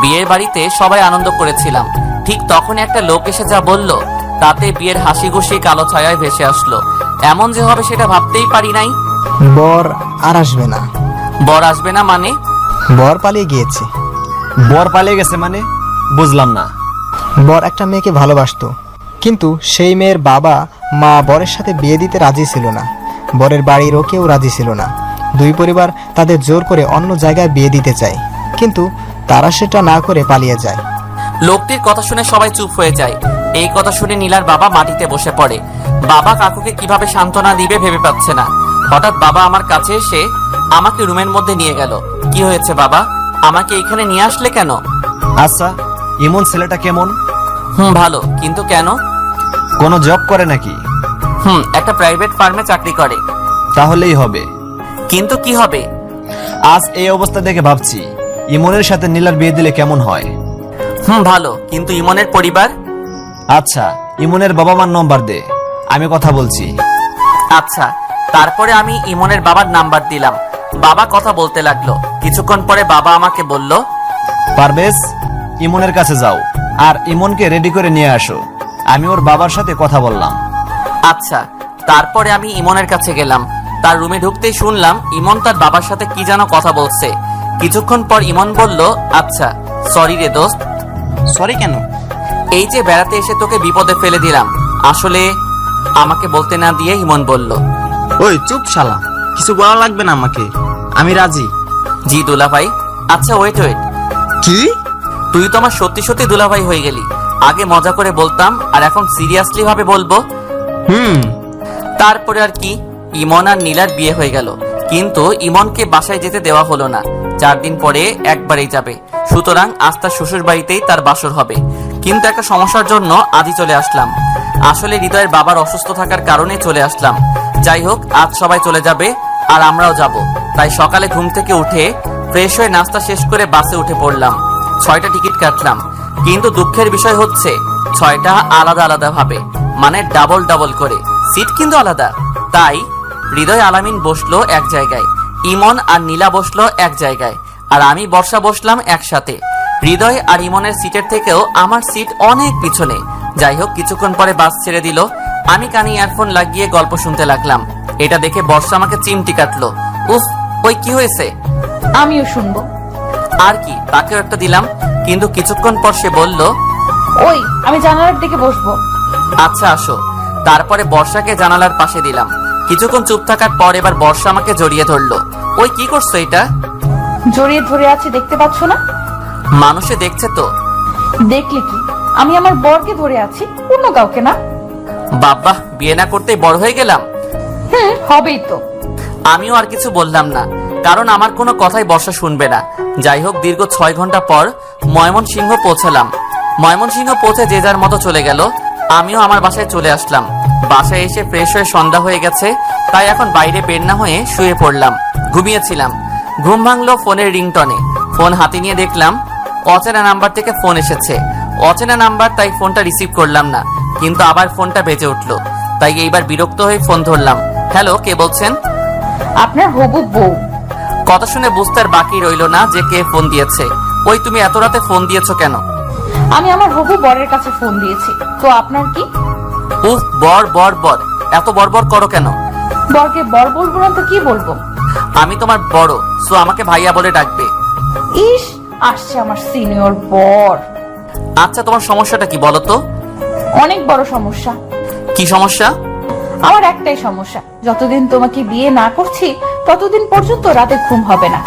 বিয়ের বাড়িতে সবাই আনন্দ করেছিলাম, ঠিক তখন একটা লোক এসে যা বলল তাতে বিয়ের হাসি খুশি কালো ছায়ায় ভেসে আসলো। এমন যে হবে সেটা ভাবতেই পারি নাই। বর আর আসবে না। বর আসবে না মানে? বর পালিয়ে গিয়েছে। বর পালিয়ে গেছে মানে? বুঝলাম না। বর একটা মেয়েকে ভালোবাসতো, কিন্তু সেই মেয়ের বাবা মা বরের সাথে বিয়ে দিতে রাজি ছিল না। বরের বাড়িরও কেউ রাজি ছিল না। দুই পরিবার তাদের জোর করে অন্য জায়গায় বিয়ে দিতে চায়, কিন্তু তারা সেটা না করে পালিয়ে যায়। লোকটির কথা শুনে সবাই চুপ হয়ে যায়। এই কথা শুনে নীলার বাবা মাটিতে বসে পড়ে। বাবা কাকুকে কিভাবে সান্ত্বনা দিবে ভেবে পাচ্ছে না। হঠাৎ বাবা আমার কাছে এসে আমাকে রুমের মধ্যে নিয়ে গেল। কি হয়েছে বাবা, আমাকে এখানে নিয়ে আসলে কেন? আচ্ছা, ইমন ছেলেটা কেমন? ভালো, কিন্তু কেন? কোনো জব করে নাকি? একটা প্রাইভেট ফার্মে চাকরি করে। তাহলেই হবে। কিন্তু কি হবে? আজ এই অবস্থা দেখে ভাবছি ইমনের সাথে নীলার বিয়ে দিলে কেমন হয়। ভালো, কিন্তু ইমনের পরিবার? আচ্ছা, ইমনের বাবা মার নম্বর দে, আমি কথা বলছি। আচ্ছা। তারপরে আমি ইমনের বাবার নাম্বার দিলাম। বাবা কথা বলতে লাগলো। কিছুক্ষণ পরে বাবা আমাকে বলল, পারভেজ, ইমনের কাছে যাও আর ইমনকে রেডি করে নিয়ে আসো। আমি ওর বাবার সাথে কথা বললাম। আচ্ছা। তারপরে আমি ইমনের কাছে গেলাম। তার রুমে ঢুকতেই শুনলাম ইমন তার বাবার সাথে কি যেন কথা বলছে। কিছুক্ষণ পর ইমন বলল, আচ্ছা সরি রে দোস্ত। সরি কেন? এই যে বেড়াতে এসে তোকে বিপদে ফেলে দিলাম। আসলে আমাকে বলতে না দিয়ে ইমন বলল, ওই চুপ শালা, কিছু বলা লাগবে না আমাকে, আমি রাজি। জি দুলাভাই। আচ্ছা ওয়েট। কি? তুই তো আমার সত্যি সত্যি দুলাভাই হয়ে গেলি। আগে মজা করে বলতাম আর এখন সিরিয়াসলি ভাবে বলবো। তারপরে আর কি, ইমন আর নীলার বিয়ে হয়ে গেল। কিন্তু ইমনকে বাসায় যেতে দেওয়া হলো না। 4 দিন পরে একবারেই যাবে, সুতরাং আজ তার শ্বশুর বাড়িতেই তার বাসর হবে। কিন্তু একটা সমস্যার জন্য আজই চলে আসলাম। আসলে হৃদয়ের বাবার অসুস্থ থাকার কারণে চলে আসলাম। যাই হোক, আজ সবাই চলে যাবে আর আমরাও যাব। তাই সকালে ঘুম থেকে উঠে ফ্রেশ হয়ে নাস্তা শেষ করে বাসে উঠে পড়লাম। 6টা টিকিট কাটলাম, কিন্তু দুঃখের বিষয় হচ্ছে 6টা আলাদা আলাদা ভাবে, মানে ডাবল ডাবল করে। সিট কিন্তু আলাদা। তাই হৃদয় আলামিন বসলো এক জায়গায়, ইমন আর নীলা বসলো এক জায়গায়, আর আমি বর্ষা বসলাম একসাথে। হৃদয় আর ইমনের সিটের থেকেও আমার সিট অনেক পিছনে। যাই হোক, কিছুক্ষণ পরে বাস ছেড়ে দিল। আমি কানে ইয়ারফোন লাগিয়ে গল্প শুনতে লাগলাম। এটা দেখে বর্ষা আমাকে চিমটি কাটলো। উফ, ওই কি হয়েছে? আমিও শুনবো। আর কি, তাকেও একটা দিলাম। কিন্তু কিছুক্ষণ পর সে বলল, ওই আমি জানালার দিকে বসবো। আচ্ছা আসো। তারপরে বর্ষাকে জানালার পাশে দিলাম। কিছুক্ষণ চুপ থাকার পর এবার বর্ষা আমাকে জড়িয়ে ধরলো। ওই কি করছো এটা? জড়িয়ে ধরে আছে, দেখতে পাচ্ছ না? মানুষে দেখছে তো। দেখলে কি, আমি আমার বরকে ধরে আছি, অন্য কাউকে না। বাবা, বিয়ে না করতেই বড় হয়ে গেলাম। হবেই তো। আমিও আর কিছু বললাম না, কারণ আমার কোনো কথাই বর্ষা শুনবে না। যাই হোক, দীর্ঘ 6 ঘন্টা পর ময়মনসিংহ পৌঁছালাম। ময়মনসিংহ পৌঁছে যে যার মতো চলে গেল। আমিও আমার বাসায় চলে আসলাম। বাসায় এসে ফ্রেশ হয়ে সন্ধ্যা হয়ে গেছে। তাই এখন বাইরে বের না হয়ে শুয়ে পড়লাম। ঘুমিয়েছিলাম। ঘুম ভাঙলো ফোনের রিংটনে। ফোন হাতে নিয়ে দেখলাম অচেনা নাম্বার থেকে ফোন এসেছে। অচেনা নাম্বার, তাই ফোনটা রিসিভ করলাম না, কিন্তু আবার ফোনটা বেজে উঠলো। তাই এইবার বিরক্ত হয়ে ফোন ধরলাম। হ্যালো, কে বলছেন? আপনার হবু বউ। কথা শুনে বুঝতে আর বাকি রইলো না যে কে ফোন দিয়েছে। ওই, তুমি এত রাতে ফোন দিয়েছো কেন? আমি আমার হবু বরের কাছে ফোন দিয়েছি, তো আপনার কি? উফ, বর বর বর, এত বরবর করো কেন? বরকে বর বলবো না তো কি বলবো? আমি তোমার বড়, সো আমাকে ভাইয়া বলে ডাকবে। ইস, আসছে আমার সিনিয়র বর। আচ্ছা, তোমার সমস্যাটা কি বলো তো? অনেক বড় সমস্যা। কি সমস্যা? আমার একটাই সমস্যা, যতদিন তোমাকে বিয়ে না করছি ততদিন পর্যন্ত রাতে ঘুম হবে না।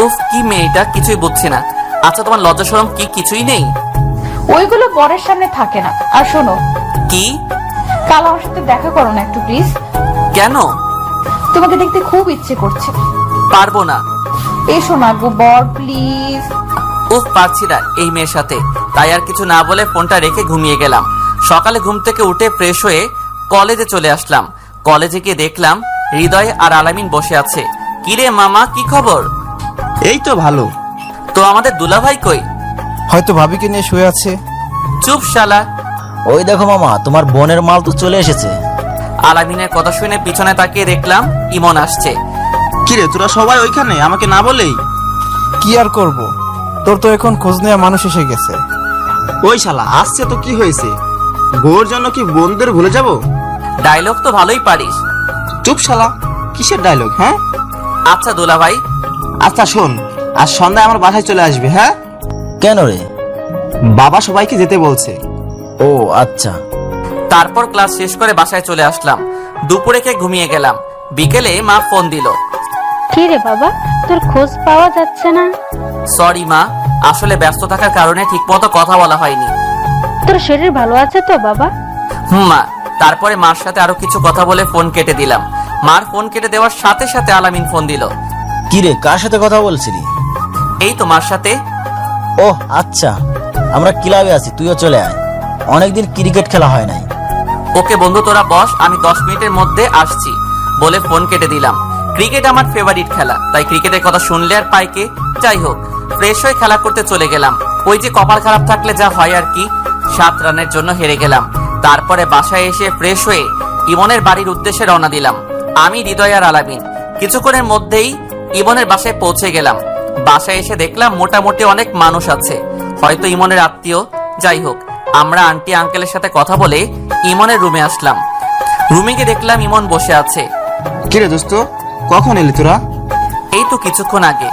উফ, কি মেয়েটা, কিছুই বুঝছি না। আচ্ছা, তোমার লজ্জা শরম কি কিছুই নেই? ওইগুলো বরের সামনে থাকে না। আর শোনো, কি? কাল আমার সাথে দেখা করো না একটু প্লিজ। কেন? তোমাকে দেখতে খুব ইচ্ছে করছে। পারবো না। এসো না গো বর, প্লিজ। উফ, পারছি না এই মেয়ের সাথে। তাই আর কিছু না বলে ফোনটা রেখে ঘুমিয়ে গেলাম। সকালে ঘুম থেকে উঠে ফ্রেশ হয়ে কলেজে চলে আসলাম। কলেজে গিয়ে দেখলাম হৃদয় আর আলামিন বসে আছে। কিরে মামা, কি খবর? এই তো ভালো। তো আমাদের দুলাভাই কই? হয়তো ভাবিকে নিয়ে শুয়ে আছে। চুপ শালা। ওই দেখো মামা, তোমার বোনের মাল তো চলে এসেছে। আলামিনের কথা শুনে পিছনে তাকিয়ে দেখলাম ইমন আসছে। কিরে, তোরা সবাই ওইখানে, আমাকে না বলেই? কি আর করব, তোর তো এখন খোঁজ নেওয়া মানুষ এসে গেছে। ওই শালা আসছে তো কি হয়েছে? বউর জন্য কি বন্ধুদের ভুলে যাব? ডায়লগ তো ভালোই পারিস। চুপ শালা, কিসের ডায়লগ? হ্যাঁ, আচ্ছা দুলাভাই। আচ্ছা শোন, আজ সন্ধ্যায় আমার বাসায় চলে আসবে। হ্যাঁ, কেন রে? বাবা সবাইকে যেতে বলছে। ও আচ্ছা। তারপর ক্লাস শেষ করে বাসায় চলে আসলাম। দুপুরে খেয়ে ঘুমিয়ে গেলাম। বিকেলে মা ফোন দিল। কি রে বাবা, তোর খোঁজ পাওয়া যাচ্ছে না? সরি মা, আসলে ব্যস্ত থাকার কারণে ঠিকমতো কথা বলা হয়নি। তোর শরীর ভালো আছে তো বাবা? মা। তারপরে মার সাথে আরো কিছু কথা বলে ফোন কেটে দিলাম। মার ফোন কেটে দেওয়ার সাথে সাথে আলামিন ফোন দিল। কি রে, কার সাথে কথা বলছিলি? এই তো মার সাথে। ওহ আচ্ছা, আমরা ক্লাবে আছি, তুইও চলে আয়। অনেকদিন ক্রিকেট খেলা হয় নাই। ওকে বন্ধু, তোরা বস, আমি 10 মিনিটের মধ্যে আসছি বলে ফোন কেটে দিলাম। ক্রিকেট আমার ফেভারিট খেলা, তাই ক্রিকেটের কথা শুনলে আর পাইকে। যাই হোক, ফ্রেশ হয়ে খেলা করতে চলে গেলাম। ওই যে কপাল খারাপ থাকলে যা হয় আর কি। 7 রানের জন্য হেরে গেলাম। তারপরে বাসায় এসে ফ্রেশ হয়ে ইমনের বাড়ির উদ্দেশ্যে রওনা দিলাম। আমি, হৃদয় আর আলামিন। কিছুক্ষণের মধ্যেই ইমনের বাসায় পৌঁছে গেলাম। বাসায় এসে দেখলাম মোটামুটি অনেক মানুষ আছে, হয়তো ইমনের আত্মীয়। যাই হোক, আমরা আন্টি আঙ্কেলের সাথে কথা বলে ইমনের রুমে আসলাম। রুমে গিয়ে দেখলাম ইমন বসে আছে। কিরে দোস্ত, কখন এলি তোরা? এই তো কিছুক্ষণ আগে।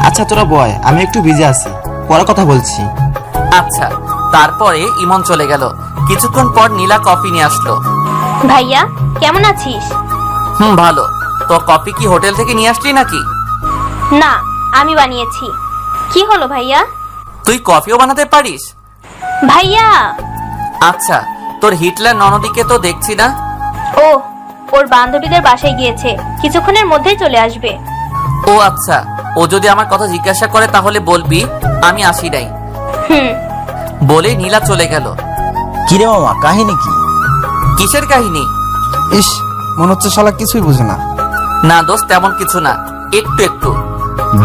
আচ্ছা তোরা বয়, আমি একটু বিজি আছি, পরে কথা বলছি। আচ্ছা। তারপরে ইমন চলে গেল। কিছুক্ষণ পর নীলা কফি নিয়ে আসলো। ভাইয়া কেমন আছিস? ভালো। তো কফি কি হোটেল থেকে নিয়ে আসলি নাকি? না, আমি বানিয়েছি। কি হলো ভাইয়া? তুই কফিও বানাতে পারিস? ভাইয়া, আচ্ছা, তোর হিটলার ননদিকে তো দেখছি না। ও ওর বান্ধবীদের বাসায় গিয়েছে, কিছুক্ষণের মধ্যেই চলে আসবে। ও আচ্ছা, ও যদি আমার কথা জিজ্ঞাসা করে তাহলে বলবি আমি আসি নাই। বলে নীলা চলে গেল। কিরে মামা, কাহিনী কি? কিসের কাহিনী? ইস, মনে হচ্ছে শালা কিছুই বুঝে না। না দোস্ত, তেমন কিছু না, একটু একটু।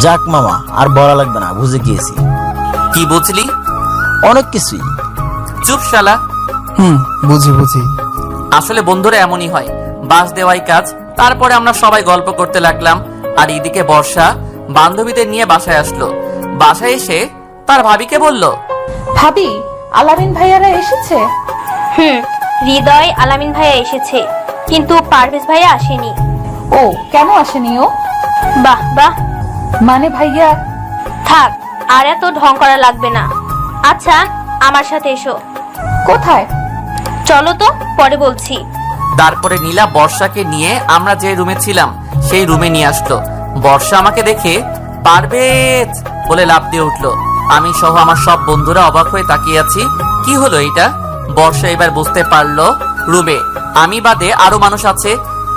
যাক মামা, আর বলা লাগবে না, বুঝে গিয়েছি। কি বুঝলি? অনেক কিছুই। চুপ শালা। বুঝি বুঝি। আসলে বন্ধুরা এমনই হয়, বাস দেওয়াই কাজ। তারপরে আমরা সবাই গল্প করতে লাগলাম। আর এদিকে বর্ষা বান্ধবীদের নিয়ে বাসায় আসলো। বাসায় এসে তার ভাবিকে বলল, ভাবি, আলামিন ভাইয়ারা এসেছে। হৃদয় আলামিন ভাইয়া এসেছে, কিন্তু পারভেজ ভাইয়া আসেনি। ও কেন আসেনি ও? বাহ বাহ, মানে ভাইয়া? থাক, আর এত ঢং করা লাগবে না। আচ্ছা, আমার সাথে এসো। কোথায়? চলো তো, পরে বলছি। তারপরে নীলা বর্ষাকে নিয়ে আমরা যে রুমে ছিলাম সেই রুমে নিয়ে আসলো। বর্ষা আমাকে দেখে পারভেজ বলে লাফ দিয়ে উঠলো। আমি সহ আমার সব বন্ধুরা অবাক হয়ে তাকিয়ে আছি, কি হলো এটা। বর্ষা এবার বুঝতে পারলো রুমে আমি বাদে আরো মানুষ আছে,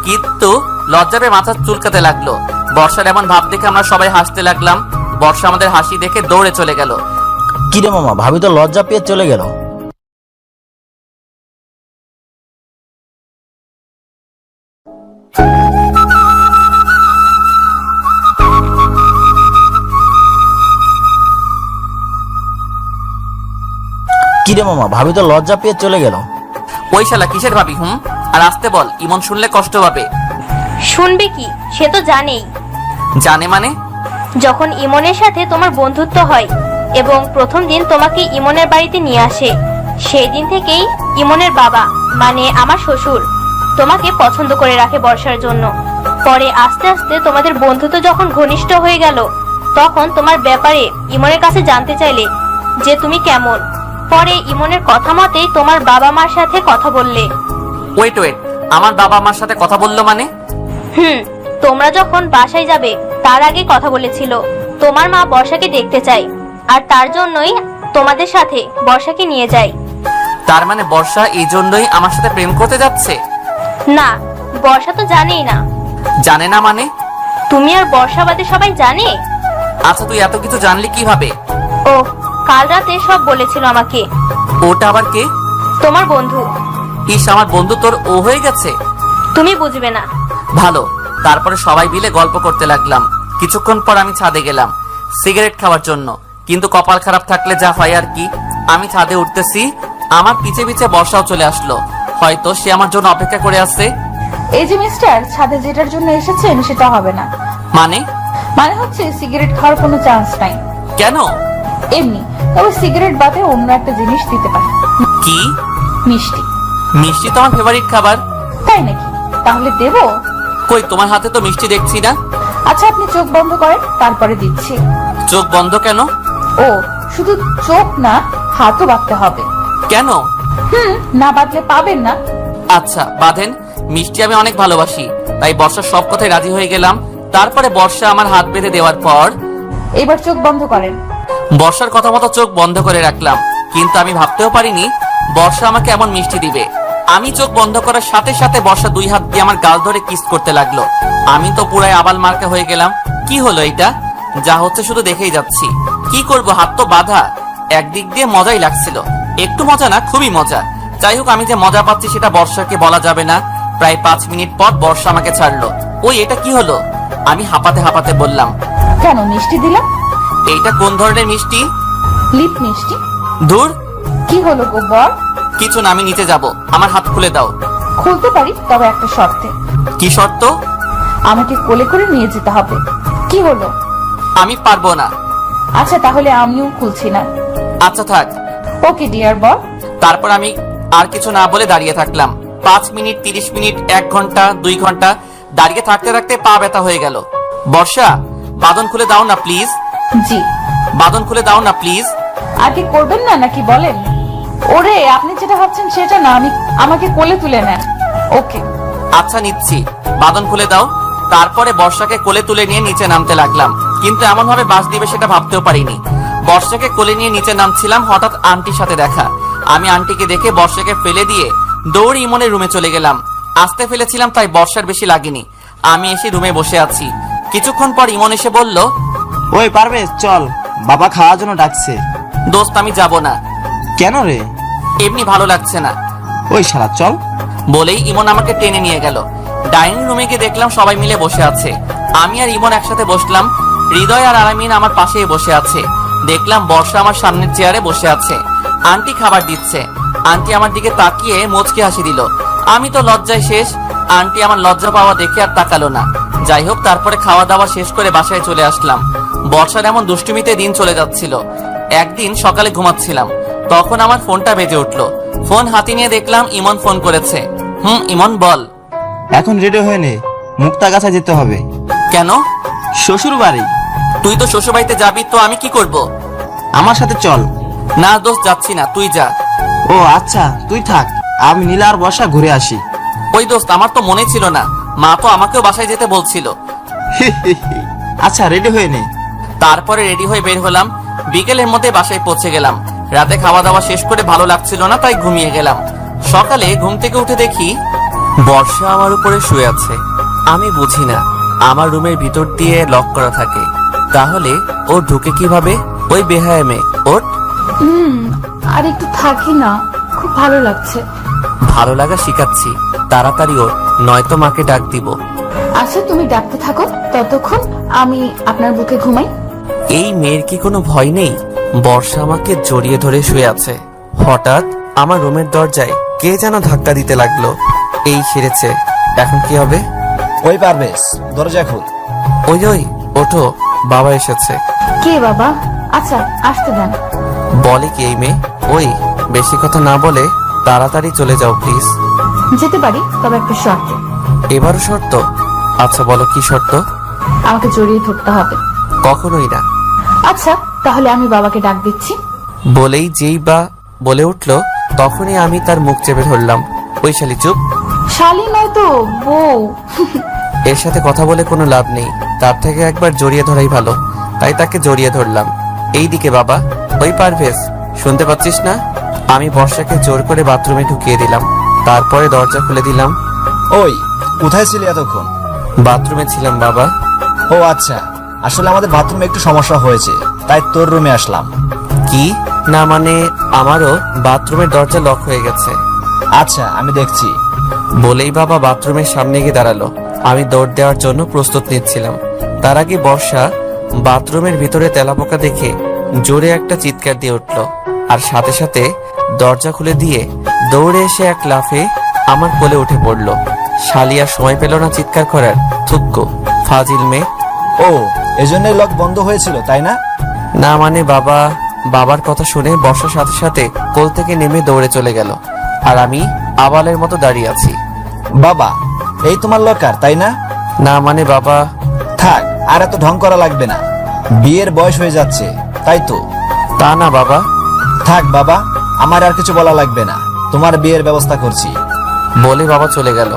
কিন্তু লজ্জা পেয়ে মাথা চুলকাতে লাগলো। বর্ষার এমন ভাব দেখে আমরা সবাই হাসতে লাগলাম। বর্ষা আমাদের হাসি দেখে দৌড়ে চলে গেল। কিরে মামা, ভাবি তো লজ্জা পেয়ে চলে গেল। রে মামা, ভাবি তো লজ্জা পেয়ে চলে গেল। ওই শালা কিসের ভাবি? আর আসতে বল, ইমন শুনলে কষ্ট পাবে। শুনবে কি, সে তো জানেই। জানে মানে? যখন ইমনের সাথে তোমার বন্ধুত্ব হয় এবং প্রথম দিন তোমাকে ইমনের বাড়িতে নিয়ে আসে, সেই দিন থেকেই ইমনের বাবা মানে আমার শ্বশুর তোমাকে পছন্দ করে রাখে বর্ষার জন্য। পরে আস্তে আস্তে তোমাদের বন্ধুত্ব যখন ঘনিষ্ঠ হয়ে গেল, তখন তোমার ব্যাপারে ইমনের কাছে জানতে চাইলে যে তুমি কেমন। পরে ইমনের কথা মতেই তোমার বাবা মার সাথে কথা বললে। ওয়েট, আমার বাবা আমার সাথে কথা বললো মানে? তোমরা যখন বাসায় যাবে তার আগে কথা বলেছিল তোমার মা বর্ষাকে দেখতে চাই, আর তার জন্যই তোমাদের সাথে বর্ষাকে নিয়ে যায়। তার মানে বর্ষা এই জন্যই আমার সাথে প্রেম করতে যাচ্ছে? না, বর্ষা তো জানেই না। জানে না মানে? তুমি আর বর্ষা বাদে সবাই জানে। আচ্ছা, তুই এত কিছু জানলি কিভাবে? ও কাল রাতে সব বলেছিল আমাকে। ওটা আবার কে? তোমার বন্ধু। ইস, আমার বন্ধু তোর ও হয়ে গেছে? তুমি বুঝবে না। ভালো। তারপরে সবাই মিলে গল্প করতে লাগলাম। কিছুক্ষণ পর আমি ছাদে গেলাম সিগারেট খাওয়ার জন্য, কিন্তু কপাল খারাপ থাকলে যা হয় আর কি। আমি ছাদে উঠতেছি, আমার পিছে পিছে বর্ষাও চলে আসলো। হয়তো সে আমার জন্য অপেক্ষা করে আছে। এই যে মিস্টার, ছাদে যেটার জন্য এসেছেন সেটা হবে না। মানে হচ্ছে সিগারেট খাওয়ার কোনো চান্স নাই। কেন? এমনি, তবে সিগারেট বাদে অন্য একটা জিনিস দিতে পারে। কি? মিষ্টি। মিষ্টি তো আমার ফেভারিট খাবার। তাই নাকি? তাহলে দেবো? কই, তোমার হাতে তো মিষ্টি দেখছি না। আচ্ছা, আপনি চোখ বন্ধ করেন, তারপরে দিচ্ছি। চোখ বন্ধ কেন? ও, শুধু চোখ না, হাতও বাঁধতে হবে। কেন? না বাঁধলে পাবেন না। আচ্ছা বাঁধেন। মিষ্টি আমি অনেক ভালোবাসি, তাই বর্ষার সব কথায় রাজি হয়ে গেলাম। তারপরে বর্ষা আমার হাত বেঁধে দেওয়ার পর এবার চোখ বন্ধ করেন। বর্ষার কথা মতো চোখ বন্ধ করে রাখলাম, কিন্তু আমি ভাবতেও পারিনি বর্ষা আমাকে এমন মিষ্টি দিবে। আমি চোখ বন্ধ করার সাথে সাথে বর্ষা 2 হাত দিয়ে আমার গাল ধরে কিস করতে লাগলো। আমি তো পুরাই আবাল মার্কা হয়ে গেলাম। কি হলো এটা? যা হচ্ছে শুধু দেখেই যাচ্ছি। কি করব, হাত তো বাঁধা। একদিক দিয়ে মজাই লাগছিল, একটু মজা না, খুবই মজা। যাই হোক, আমি যে মজা পাচ্ছি সেটা বর্ষাকে বলা যাবে না। প্রায় 5 মিনিট পর বর্ষা আমাকে ছাড়লো। ওই, এটা কি হলো? আমি হাঁপাতে হাঁপাতে বললাম, কেন মিষ্টি দিলাম? এইটা কোন ধরনের মিষ্টি? লিপ মিষ্টি। দূর। কি হলো গো বর? কিছু না, আমি নিচে যাব। আমার হাত খুলে দাও। খুলতে পারি, তবে একটা শর্তে। কি শর্ত? আমাকে কোলে করে নিয়ে যেতে হবে। কি হলো? আমি পারবো না। আচ্ছা, তাহলে আমিও খুলছি না। আচ্ছা থাক। ওকে ডিয়ার বর। তারপর আমি আর কিছু না বলে দাঁড়িয়ে থাকলাম। 5 মিনিট, 30 মিনিট, 1 ঘন্টা, 2 ঘন্টা দাঁড়িয়ে থাকতে থাকতে পা ব্যথা হয়ে গেল। বর্ষা, বাঁধন খুলে দাও না প্লিজ। জি। বাঁধন খুলে দাও না প্লিজ। আগে করবেন না নাকি বলেন? ওরে, আপনি যেটা ভাবছেন সেটা না, আমাকে কোলে তুলে নেন। ওকে। আচ্ছা নিচ্ছি, বাঁধন খুলে দাও। তারপরে বর্ষাকে কোলে তুলে নিয়ে নিচে নামতে লাগলাম, কিন্তু এমন ভাবে বাস দিবে সেটা ভাবতেও পারিনি। বর্ষাকে কোলে নিয়ে নিচে নামছিলাম, হঠাৎ আন্টির সাথে দেখা। আমি আন্টিকে দেখে বর্ষাকে ফেলে দিয়ে দৌড়ে ইমনের রুমে চলে গেলাম। আসতে ফেলেছিলাম তাই বর্ষার বেশি লাগেনি। আমি এসে রুমে বসে আছি। কিছুক্ষণ পর ইমন এসে বলল, ওই পারভেজ, চল, বাবা খাওয়ার জন্য ডাকছে। দোস্ত আমি যাব না। কেন রে? এমনি ভালো লাগছে না। ওই শালা, চল। বলেই ইমন আমাকে টেনে নিয়ে গেল। ডাইনিং রুমে গিয়ে দেখলাম সবাই মিলে বসে আছে। আমি আর ইমন একসাথে বসলাম। হৃদয় আর আরামিন আমার পাশেই বসে আছে। দেখলাম বর্ষা আমার সামনের চেয়ারে বসে আছে। আন্টি খাবার দিচ্ছে। আন্টি আমার দিকে তাকিয়ে মুচকি হাসি দিল। আমি তো লজ্জায় শেষ। আন্টি আমার লজ্জা পাওয়া দেখে আর তাকালো না। যাই হোক, তারপরে খাওয়া দাওয়া শেষ করে বাসায় চলে আসলাম। বর্ষার এমন দুষ্টুমিতে দিন চলে যাচ্ছিল। একদিন সকালে ঘুমাচ্ছিলাম, তখন আমার ফোনটা বেজে উঠলো। ফোন হাতে নিয়ে দেখলাম ইমন ফোন করেছে। ইমন বল। এখন রেডি হয়ে নে, মুক্তাগাছা যেতে হবে। কেন? শ্বশুর বাড়ি। তুই তো শ্বশুর বাড়িতে যাবি, তো আমি কি করব? আমার সাথে চল। না দোস্ত, যাচ্ছি না, তুই যা। ও আচ্ছা, তুই থাক, আমি নীলা আর বর্ষা ঘুরে আসি। ওই দোস্ত, আমার তো মনে ছিল না, মা তো আমাকেও বাসায় যেতে বলছিল। আচ্ছা, রেডি হয়ে নে। তারপরে রেডি হয়ে বের হলাম। বিকেলের মধ্যে বাসায় পৌঁছে গেলাম। রাতে খাওয়া দাওয়া শেষ করে ভালো লাগছিল না, তাই ঘুমিয়ে গেলাম। সকালে ঘুম থেকে উঠে দেখি বর্ষা আমার উপরে শুয়ে আছে। আমি বুঝি না, আমার রুমের ভিতর দিয়ে লক করা থাকে, তাহলে ও ঢুকে কিভাবে? ওই বেহায়া মেয়ে, ওর আর একটু থাকি না, খুব ভালো লাগছে। ভালো লাগা শিখাচ্ছি, তাড়াতাড়ি ওর, নয়তো মাকে ডাক দিব। আচ্ছা, তুমি ডাকতে থাকো, ততক্ষণ আমি আপনার বুকে ঘুমাই। এই মেয়ের কি কোনো ভয় নেই? বর্ষা আমাকে জড়িয়ে ধরে শুয়ে আছে। হঠাৎ আমার রুমের দরজায় কে যেন ধাক্কা দিতে লাগলো। এই সেরেছে, এখন কি হবে? ওই পারভেজ, দরজা খুল। ওই ওই ওঠো, বাবা এসেছে। কে বাবা? আচ্ছা, আসতে দেন। বলে কি এই মেয়ে? ওই বেশি কথা না বলে তাড়াতাড়ি চলে যাও প্লিজ। যেতে পারি, তবে একটা শর্ত। এবারও শর্ত? আচ্ছা বলো কি শর্ত? আমাকে জড়িয়ে ধরতে হবে। কখনোই না। আচ্ছা, তাহলে আমি বাবাকে ডাক দিচ্ছি। বলেই যেই বা বলে উঠলো, তখনই আমি তার মুখ চেপে ধরলাম। ওই শালি চুপ, শালি নয় তো, বউ। এর সাথে কথা বলে কোনো লাভ নেই, তার থেকে একবার জড়িয়ে ধরাই ভালো। তাই তাকে জড়িয়ে ধরলাম। এইদিকে বাবা, ওই পারভেজ, শুনতে পাচ্ছিস না? আমি বর্ষাকে জোর করে বাথরুমে ঢুকিয়ে দিলাম, তারপরে দরজা খুলে দিলাম। ওই কোথায় ছিলি এতক্ষণ? বাথরুমে ছিলাম বাবা। ও আচ্ছা, আসলে আমাদের বাথরুমে একটু সমস্যা হয়েছে, তাই তোর রুমে আসলাম। কি না মানে আমারও বাথরুমের দরজা লক হয়ে গেছে। আচ্ছা, আমি দেখছি। বলেই বাবা বাথরুমের সামনে গিয়ে দাঁড়ালো। আমি দৌড় দেওয়ার জন্য প্রস্তুত নিচ্ছিলাম। তার আগে বর্ষা বাথরুমের ভিতরে তেলাপোকা দেখে জোরে একটা চিৎকার দিয়ে উঠল, আর সাথে সাথে দরজা খুলে দিয়ে দৌড়ে এসে এক লাফে আমার কোলে উঠে পড়ল। শালিয়া সময় পেল না চিৎকার করার। থুক্কো, ফাজিল মেয়ে। ও, এজন্যই লক বন্ধ হয়েছিল, তাই না? না মানে বাবার কথা শুনে বর্ষার সাথে সাথে কোল থেকে নেমে দৌড়ে চলে গেল, আর আমি আবালের মতো দাঁড়িয়ে আছি। বাবা, এই তোমার লকার, তাই না? না মানে বাবা। থাক, আর এত ঢং করা লাগবে না, বিয়ের বয়স হয়ে যাচ্ছে, তাই তো? তা না বাবা। থাক বাবা, আমার আর কিছু বলা লাগবে না, তোমার বিয়ের ব্যবস্থা করছি। বলে বাবা চলে গেল।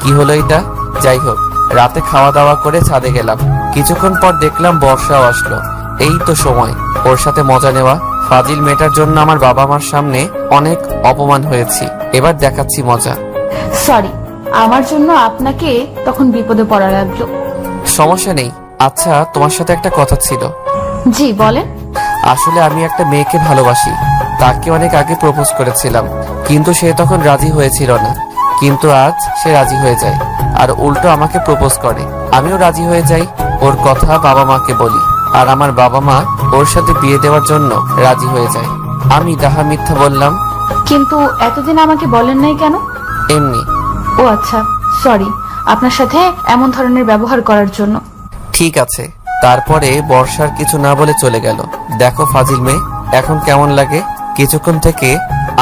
কি হলো এটা? যাই হোক, রাতে খাওয়া দাওয়া করে ছাদে গেলাম। কিছুক্ষণ পর দেখলাম বর্ষাও আসলো। এই তো সময় ওর সাথে মজা নেওয়া। ফাজিল মেয়েটার জন্য আমার বাবা মার সামনে অনেক অপমান হয়েছি, এবার দেখাচ্ছি মজা। সরি, আমার জন্য আপনাকে তখন বিপদে পড়া লাগলো। সমস্যা নেই। আচ্ছা, তোমার সাথে একটা কথা ছিল। জি বলেন। আসলে আমি একটা মেয়েকে ভালোবাসি, তাকে অনেক আগে প্রপোজ করেছিলাম, কিন্তু সে তখন রাজি হয়েছিল না। কিন্তু আজ সে রাজি হয়ে যায়, আর উল্টো আমাকে প্রপোজ করে। আমিও রাজি হয়ে যাই। ওর কথা বাবা মাকে বলি, আর আমার বাবা মা ওর সাথে বিয়ে দেওয়ার জন্য রাজি হয়ে যায়। আমি ডাহা মিথ্যা বললাম। কিন্তু এতদিন আমাকে বলেন নাই কেন? এমনি। ও আচ্ছা, সরি আপনার সাথে এমন ধরনের ব্যবহার করার জন্য। ঠিক আছে। তারপরে বর্ষার কিছু না বলে চলে গেল। দেখো ফাজিল মেয়ে, এখন কেমন লাগে? কিছুক্ষণ থেকে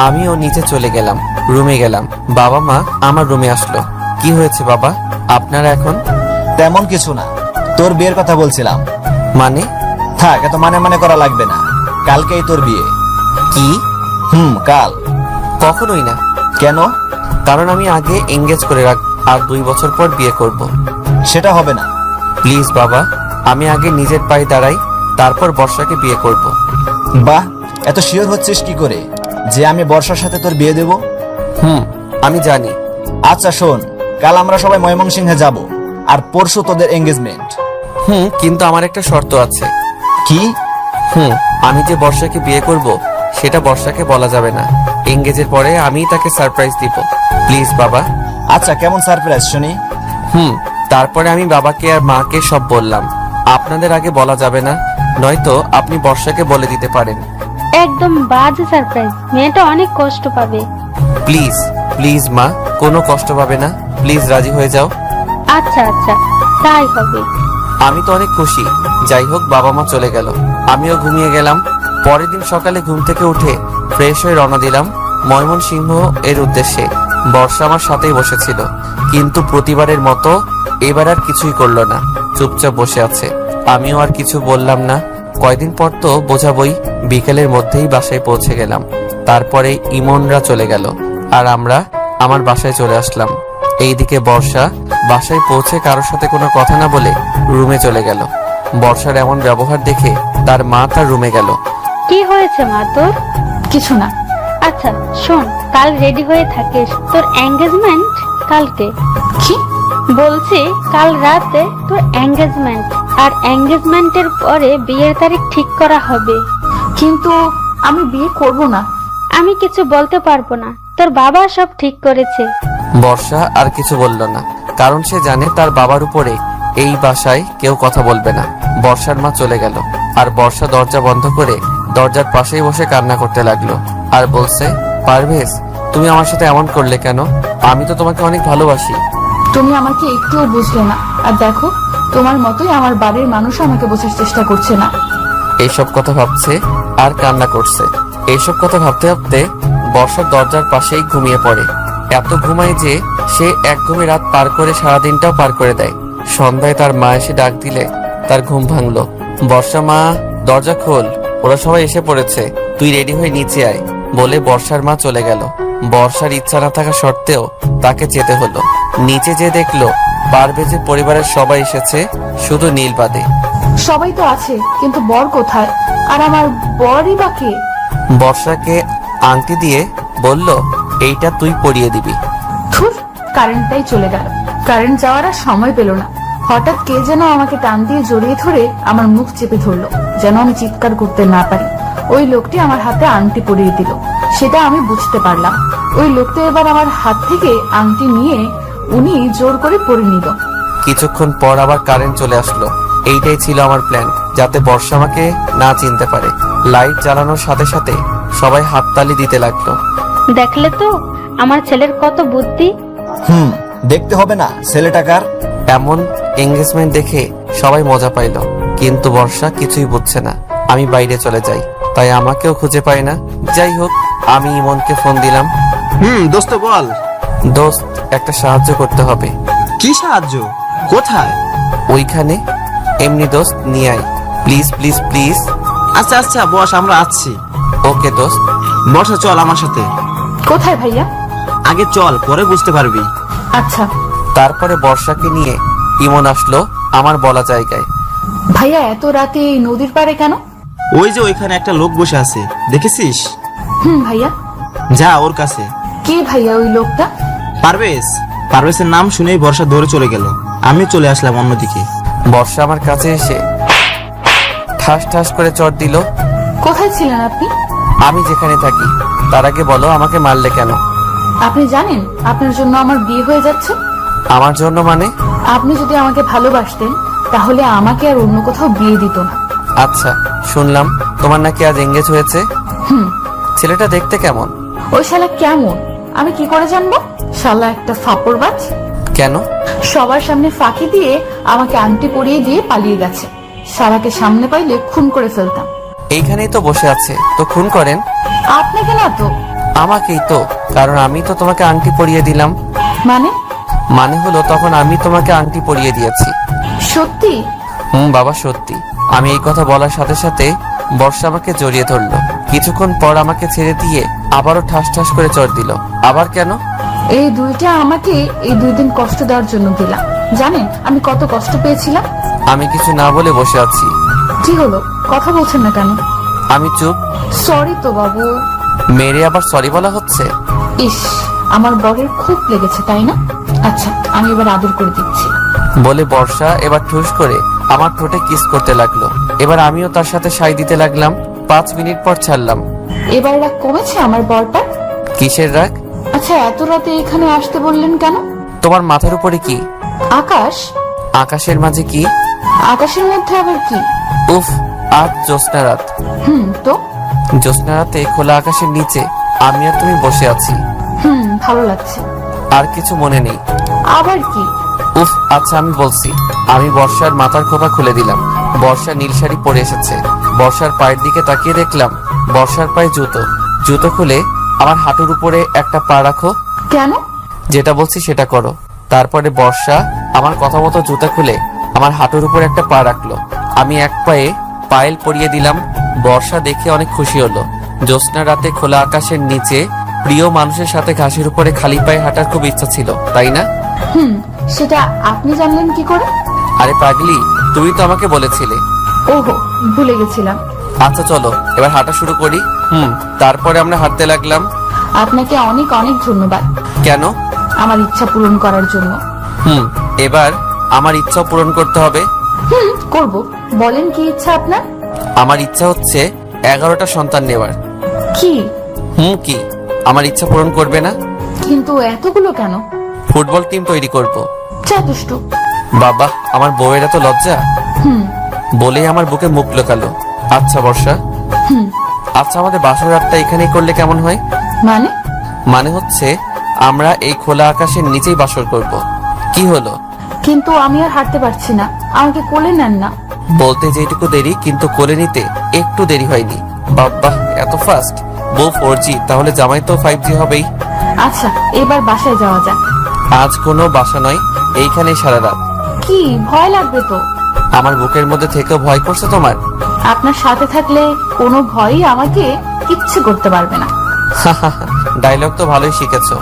আমিও নিচে চলে গেলাম, রুমে গেলাম। বাবা মা আমার রুমে আসলো। কি হয়েছে বাবা, আপনারা এখন? তেমন কিছু না, তোর বিয়ের কথা বলছিলাম। মানে? থাক, এত মানে মানে করা লাগবে না, কালকেই তোর বিয়ে। কি? কাল। কখনোই না। কেন? কারণ আমি আগে এঙ্গেজ করে রাখ, আর 2 বছর পর বিয়ে করব। সেটা হবে না। প্লিজ বাবা, আমি আগে নিজের পায়ে দাঁড়াই, তারপর বর্ষাকে বিয়ে করব। বাহ, এত শিওর হচ্ছিস কি করে যে আমি বর্ষার সাথে তোর বিয়ে দেব? আমি জানি। আচ্ছা শোন, কাল আমরা সবাই ময়মনসিংহে যাব, আর পরশু তোদের এঙ্গেজমেন্ট। কিন্তু আমার একটা শর্ত আছে। কি? আমি যে বর্ষাকে বিয়ে করব সেটা বর্ষাকে বলা যাবে না। এঙ্গেজের পরে আমি তাকে সারপ্রাইজ দিব। প্লিজ বাবা। আচ্ছা, কেমন সারপ্রাইজ শুনি? তারপরে আমি বাবাকে আর মাকে সব বললাম। আপনাদের আগে বলা যাবে না, নয়তো আপনি বর্ষাকে বলে দিতে পারেন। একদম বাজে সারপ্রাইজ, মেয়েটা অনেক কষ্ট পাবে। প্লিজ প্লিজ মা, কোনো কষ্ট পাবে না, প্লিজ রাজি হয়ে যাও। আচ্ছা আচ্ছা, তাই হবে। আমি তো অনেক খুশি। যাই হোক, বাবা মা চলে গেল, আমিও ঘুমিয়ে গেলাম। পরের দিন সকালে ঘুম থেকে উঠে ফ্রেশ হয়ে রওনা দিলাম ময়মনসিংহ এর উদ্দেশ্যে। বর্ষা আমার সাথেই বসেছিল, কিন্তু প্রতিবারের মতো এবার আর কিছুই করলো না, চুপচাপ বসে আছে। আমিও আর কিছু বললাম না। কয়দিন পর তো বোঝাবই। বিকেলের মধ্যেই বাসায় পৌঁছে গেলাম। তারপরে ইমনরা চলে গেল, আর আমরা আমার বাসায় চলে আসলাম। এইদিকে বর্ষা বাসায় পৌঁছে কারোর সাথে কোনো কথা না বলে রুমে চলে গেল। বর্ষার এমন ব্যবহার দেখে তার মা তার রুমে গেল। কি হয়েছে মা তোর? কিছু না। আচ্ছা শোন, কাল রেডি হয়ে থাকিস, তোর এঙ্গেজমেন্ট কালকে। কি বলছি, কাল রাতে তোর এঙ্গেজমেন্ট, আর এঙ্গেজমেন্টের পরে বিয়ের তারিখ ঠিক করা হবে। কিন্তু আমি বিয়ে করব না। আমি কিছু বলতে পারবো না, তোর বাবা সব ঠিক করেছে। বর্ষা আর কিছু বলল না, কারণ সে জানে তার বাবার উপরে এই বাসায় কেউ কথা বলবে না। বর্ষার মা চলে গেল, আর বর্ষা দরজা বন্ধ করে দরজার পাশেই বসে কান্না করতে লাগলো। আর বলছে, পারভেজ তুমি আমার সাথে এমন করলে কেন? আমি তো তোমাকে অনেক ভালোবাসি। তুমি আমাকে একটুও বুঝলে না, আর দেখো তোমার মতোই আমার বাড়ির মানুষ আমাকে বোঝার চেষ্টা করছে না। এইসব কথা ভাবছে আর কান্না করছে। এইসব কথা ভাবতে ভাবতে বর্ষার দরজার পাশেই ঘুমিয়ে পড়ে। এত ঘুমায় যে সে এক ঘুমে রাত পার করে সারাদিনটাও পার করে দেয়। সন্ধ্যায় তার মা এসে ডাক দিলে তার ঘুম ভাঙলো। বর্ষা, মা দরজা খোল, ওরা সবাই এসে পড়েছে, তুই রেডি হয়ে নিচে আয় বলে বর্ষার মা চলে গেল। বর্ষার ইচ্ছা না থাকা সত্ত্বেও তাকে যেতে হলো। নিচে যে দেখলো পারভেজের পরিবারের সবাই এসেছে, শুধু নীল বাদে। সবাই তো আছে, কিন্তু বর কোথায়? আর আমার বরই বা কে? বর্ষাকে আংটি দিয়ে বলল, এইটা তুই পরিয়ে দিবি। ধুর, কারেন্টটাই চলে গেল। কারেন্ট যাওয়ার আর সময় পেল না। হঠাৎ কে যেন আমাকে টান দিয়ে জড়িয়ে ধরে আমার মুখ চেপে ধরলো, যেন আমি চিৎকার করতে না পারি। ওই লোকটি আমার হাতে আংটি পরিয়ে দিল, সেটা আমি বুঝতে পারলাম। ওই লোকটা এবার আমার হাত থেকে আংটি নিয়ে উনি জোর করে পরিয়ে নিল। কিছুক্ষণ পর আবার কারেন্ট চলে আসলো। এইটাই ছিল আমার প্ল্যান, যাতে বর্ষা আমাকে না চিনতে পারে। লাইট জ্বালানোর সাথে সাথে সবাই হাততালি দিতে লাগলো। দেখলে তো আমার ছেলের কত বুদ্ধি। দেখতে হবে না ছেলেটাকার। এমন এঙ্গেজমেন্ট দেখে সবাই মজা পাইলো, কিন্তু বর্ষা কিছুই বুঝছে না। আমি বাইরে চলে যাই, তাই আমাকেও খুঁজে পায় না। যাই হোক, আমি ইমনকে ফোন দিলাম। দোস্ত বল। দোস্ত, একটা সাহায্য করতে হবে। কি সাহায্য? কোথায়? ওইখানে। এমনি দোস্ত, নিয়ে আয় প্লিজ প্লিজ প্লিজ। আচ্ছা আচ্ছা বস, আমরা আসছি। ওকে দোস্ত। বর্ষা চল আমার সাথে। কোথায় ভাইয়া? আগে চল, পরে বুঝতে পারবি। আচ্ছা। তারপরে বর্ষাকে নিয়ে ইমন আসলো আমার বলা জায়গায়। ভাইয়া এত রাতে এই নদীর পাড়ে কেন? ওই যে ওইখানে একটা লোক বসে আছে, দেখেছিস? ভাইয়া। যা ওর কাছে। কে ভাইয়া ওই লোকটা? পারভেজ। পারভেজের নাম শুনেই বর্ষা দৌড়ে চলে গেল। আমি চলে আসলাম অন্যদিকে। বর্ষা আমার কাছে এসে ঠাস ঠাস করে চট দিল। কোথায় ছিলেন আপনি? আমি যেখানে থাকি। তার আগে বলো, আমাকে মারলে কেন? আপনি জানেন আপনার জন্য আমার বিয়ে হয়ে যাচ্ছে? আমার জন্য মানে? আপনি যদি আমাকে ভালোবাসতেন তাহলে আমাকে আর অন্য কোথাও বিয়ে দিত না। আচ্ছা, শুনলাম তোমার নাকি আজ এঙ্গেজ হয়েছে। ছেলেটা দেখতে কেমন? ওই শালা কেমন আমি কি করে জানবো? শালা একটা ফাপড়বাজ। কেন? সবার সামনে ফাঁকি দিয়ে আমাকে আংটি পরিয়ে দিয়ে পালিয়ে গেছে। শালাকে সামনে পাইলে খুন করে ফেলতাম। এইখানেই তো বসে আছে, তো খুন করেন। আপনাকে না তো। আমাকেই তো, কারণ আমি তো তোমাকে আংটি পরিয়ে দিলাম। মানে হলো তখন আমি তোমাকে আংটি পরিয়ে দিয়েছি। সত্যি? বাবা সত্যি। আমি এই কথা বলার সাথে সাথে বর্ষা আমাকে জড়িয়ে ধরলো। কিছুক্ষণ পর আমাকে ছেড়ে দিয়ে আবারও ঠাস ঠাস করে চড় দিল। আবার কেন? এই দুইটা আমাকে এই 2 দিন কষ্ট দেওয়ার জন্য দিলাম। জানেন আমি কত কষ্ট পেয়েছিলাম? আমি কিছু না বলে বসে আছি। কি হলো, কথা বলছেন না কেন? আমি চুপ। সরি তো বাবু। মেরে আবার সরি বলা হচ্ছে? ইস, আমার বরের খুব লেগেছে তাই না? আচ্ছা, আমি এবার আদর করে দিচ্ছি। বলে বর্ষা এবার ঠুস করে আমার ঠোঁটে কিস করতে লাগলো। এবার আমিও তার সাথে সাই দিতে লাগলাম। 5 মিনিট পর ছাড়লাম। এবার রাগ কমেছে আমার বরটা? কিসের রাগ? আচ্ছা, এত রাতে এখানে আসতে বললেন কেন? তোমার মাথার উপরে কি? আকাশ। আকাশের মাঝে কি? আকাশের মধ্যে আবার কি? উফ, আজ জ্যোৎস্না রাত। তো জ্যোৎস্না রাতে খোলা আকাশের নিচে আমি আর তুমি বসে আছি। ভালো লাগছে। আর কিছু মনে নেই? আবার কি? উফ, আচ্ছা আমি বলছি। আমি বর্ষার মাথার খোপা খুলে দিলাম। বর্ষা নীল শাড়ি পরে এসেছে। বর্ষার পায়ের দিকে তাকিয়ে দেখলাম বর্ষার পায়ে জুতো। জুতো খুলে আমার হাঁটুর উপরে একটা পা রাখো। কেন? যেটা বলছি সেটা করো। তারপরে বর্ষা আমার কথা মতো জুতা খুলে আমার হাঁটুর উপরে একটা পা রাখলো। আমি এক পায়ে পায়েল পরিয়ে দিলাম। বর্ষা দেখে অনেক খুশি হলো। জ্যোৎস্না রাতে খোলা আকাশের নিচে প্রিয় মানুষের সাথে ঘাসের উপরে খালি পায়ে হাঁটার খুব ইচ্ছা ছিল, তাই না? সেটা আপনি জানলেন কি করে? আরে পাগলি, তুমি তো আমাকে বলেছিলে। ওহো, ভুলে গেছিলাম। আচ্ছা চলো এবার হাঁটা শুরু করি। তারপরে আমরা হাঁটতে লাগলাম। আপনাকে অনেক অনেক ধন্যবাদ। কেন? আমার ইচ্ছা পূরণ করার জন্য। এবার আমার ইচ্ছা পূরণ করতে হবে। করব। বলেন কি ইচ্ছা আপনার? আমার ইচ্ছা হচ্ছে 11টা সন্তান নেওয়ার। কি? কি আমার ইচ্ছা পূরণ করবে না? কিন্তু এতগুলো কেন? ফুটবল টিম তৈরি করব। চা দুষ্টু। বাবা, আমার বউয়ের এত লজ্জা। বলেই আমার বুকে মুখ লুকালো। আচ্ছা বর্ষা, আচ্ছা, আমাদের বাসর রাতটা এখানেই করলে কেমন হয়? মানে? মানে হচ্ছে আমরা এই খোলা আকাশের নিচেই বাসর করব। কি হলো? কিন্তু আমি আর হাঁটতে পারছি না, আমাকে কোলে নেন না। বলতে যেটুকু দেরি, কিন্তু কোলে নিতে একটু দেরি হয়নি। বাবা, এত ফাস্ট! বউ 4G, তাহলে জামাই তো 5G হবেই। আচ্ছা, এবার বাসায় যাওয়া যাক। আজ কোনো বাসা নয়, এইখানেই সারা রাত। কি ভয় লাগবে তো? আমার বুকের মধ্যে থেকেও ভয় করছে তোমার? আপনার সাথে থাকলে কোনো ভয়ই আমাকে কিচ্ছু করতে পারবে না। ডায়লগ তো ভালোই শিখেছো।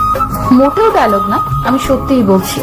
মোটেও ডায়লগ না, আমি সত্যিই বলছি।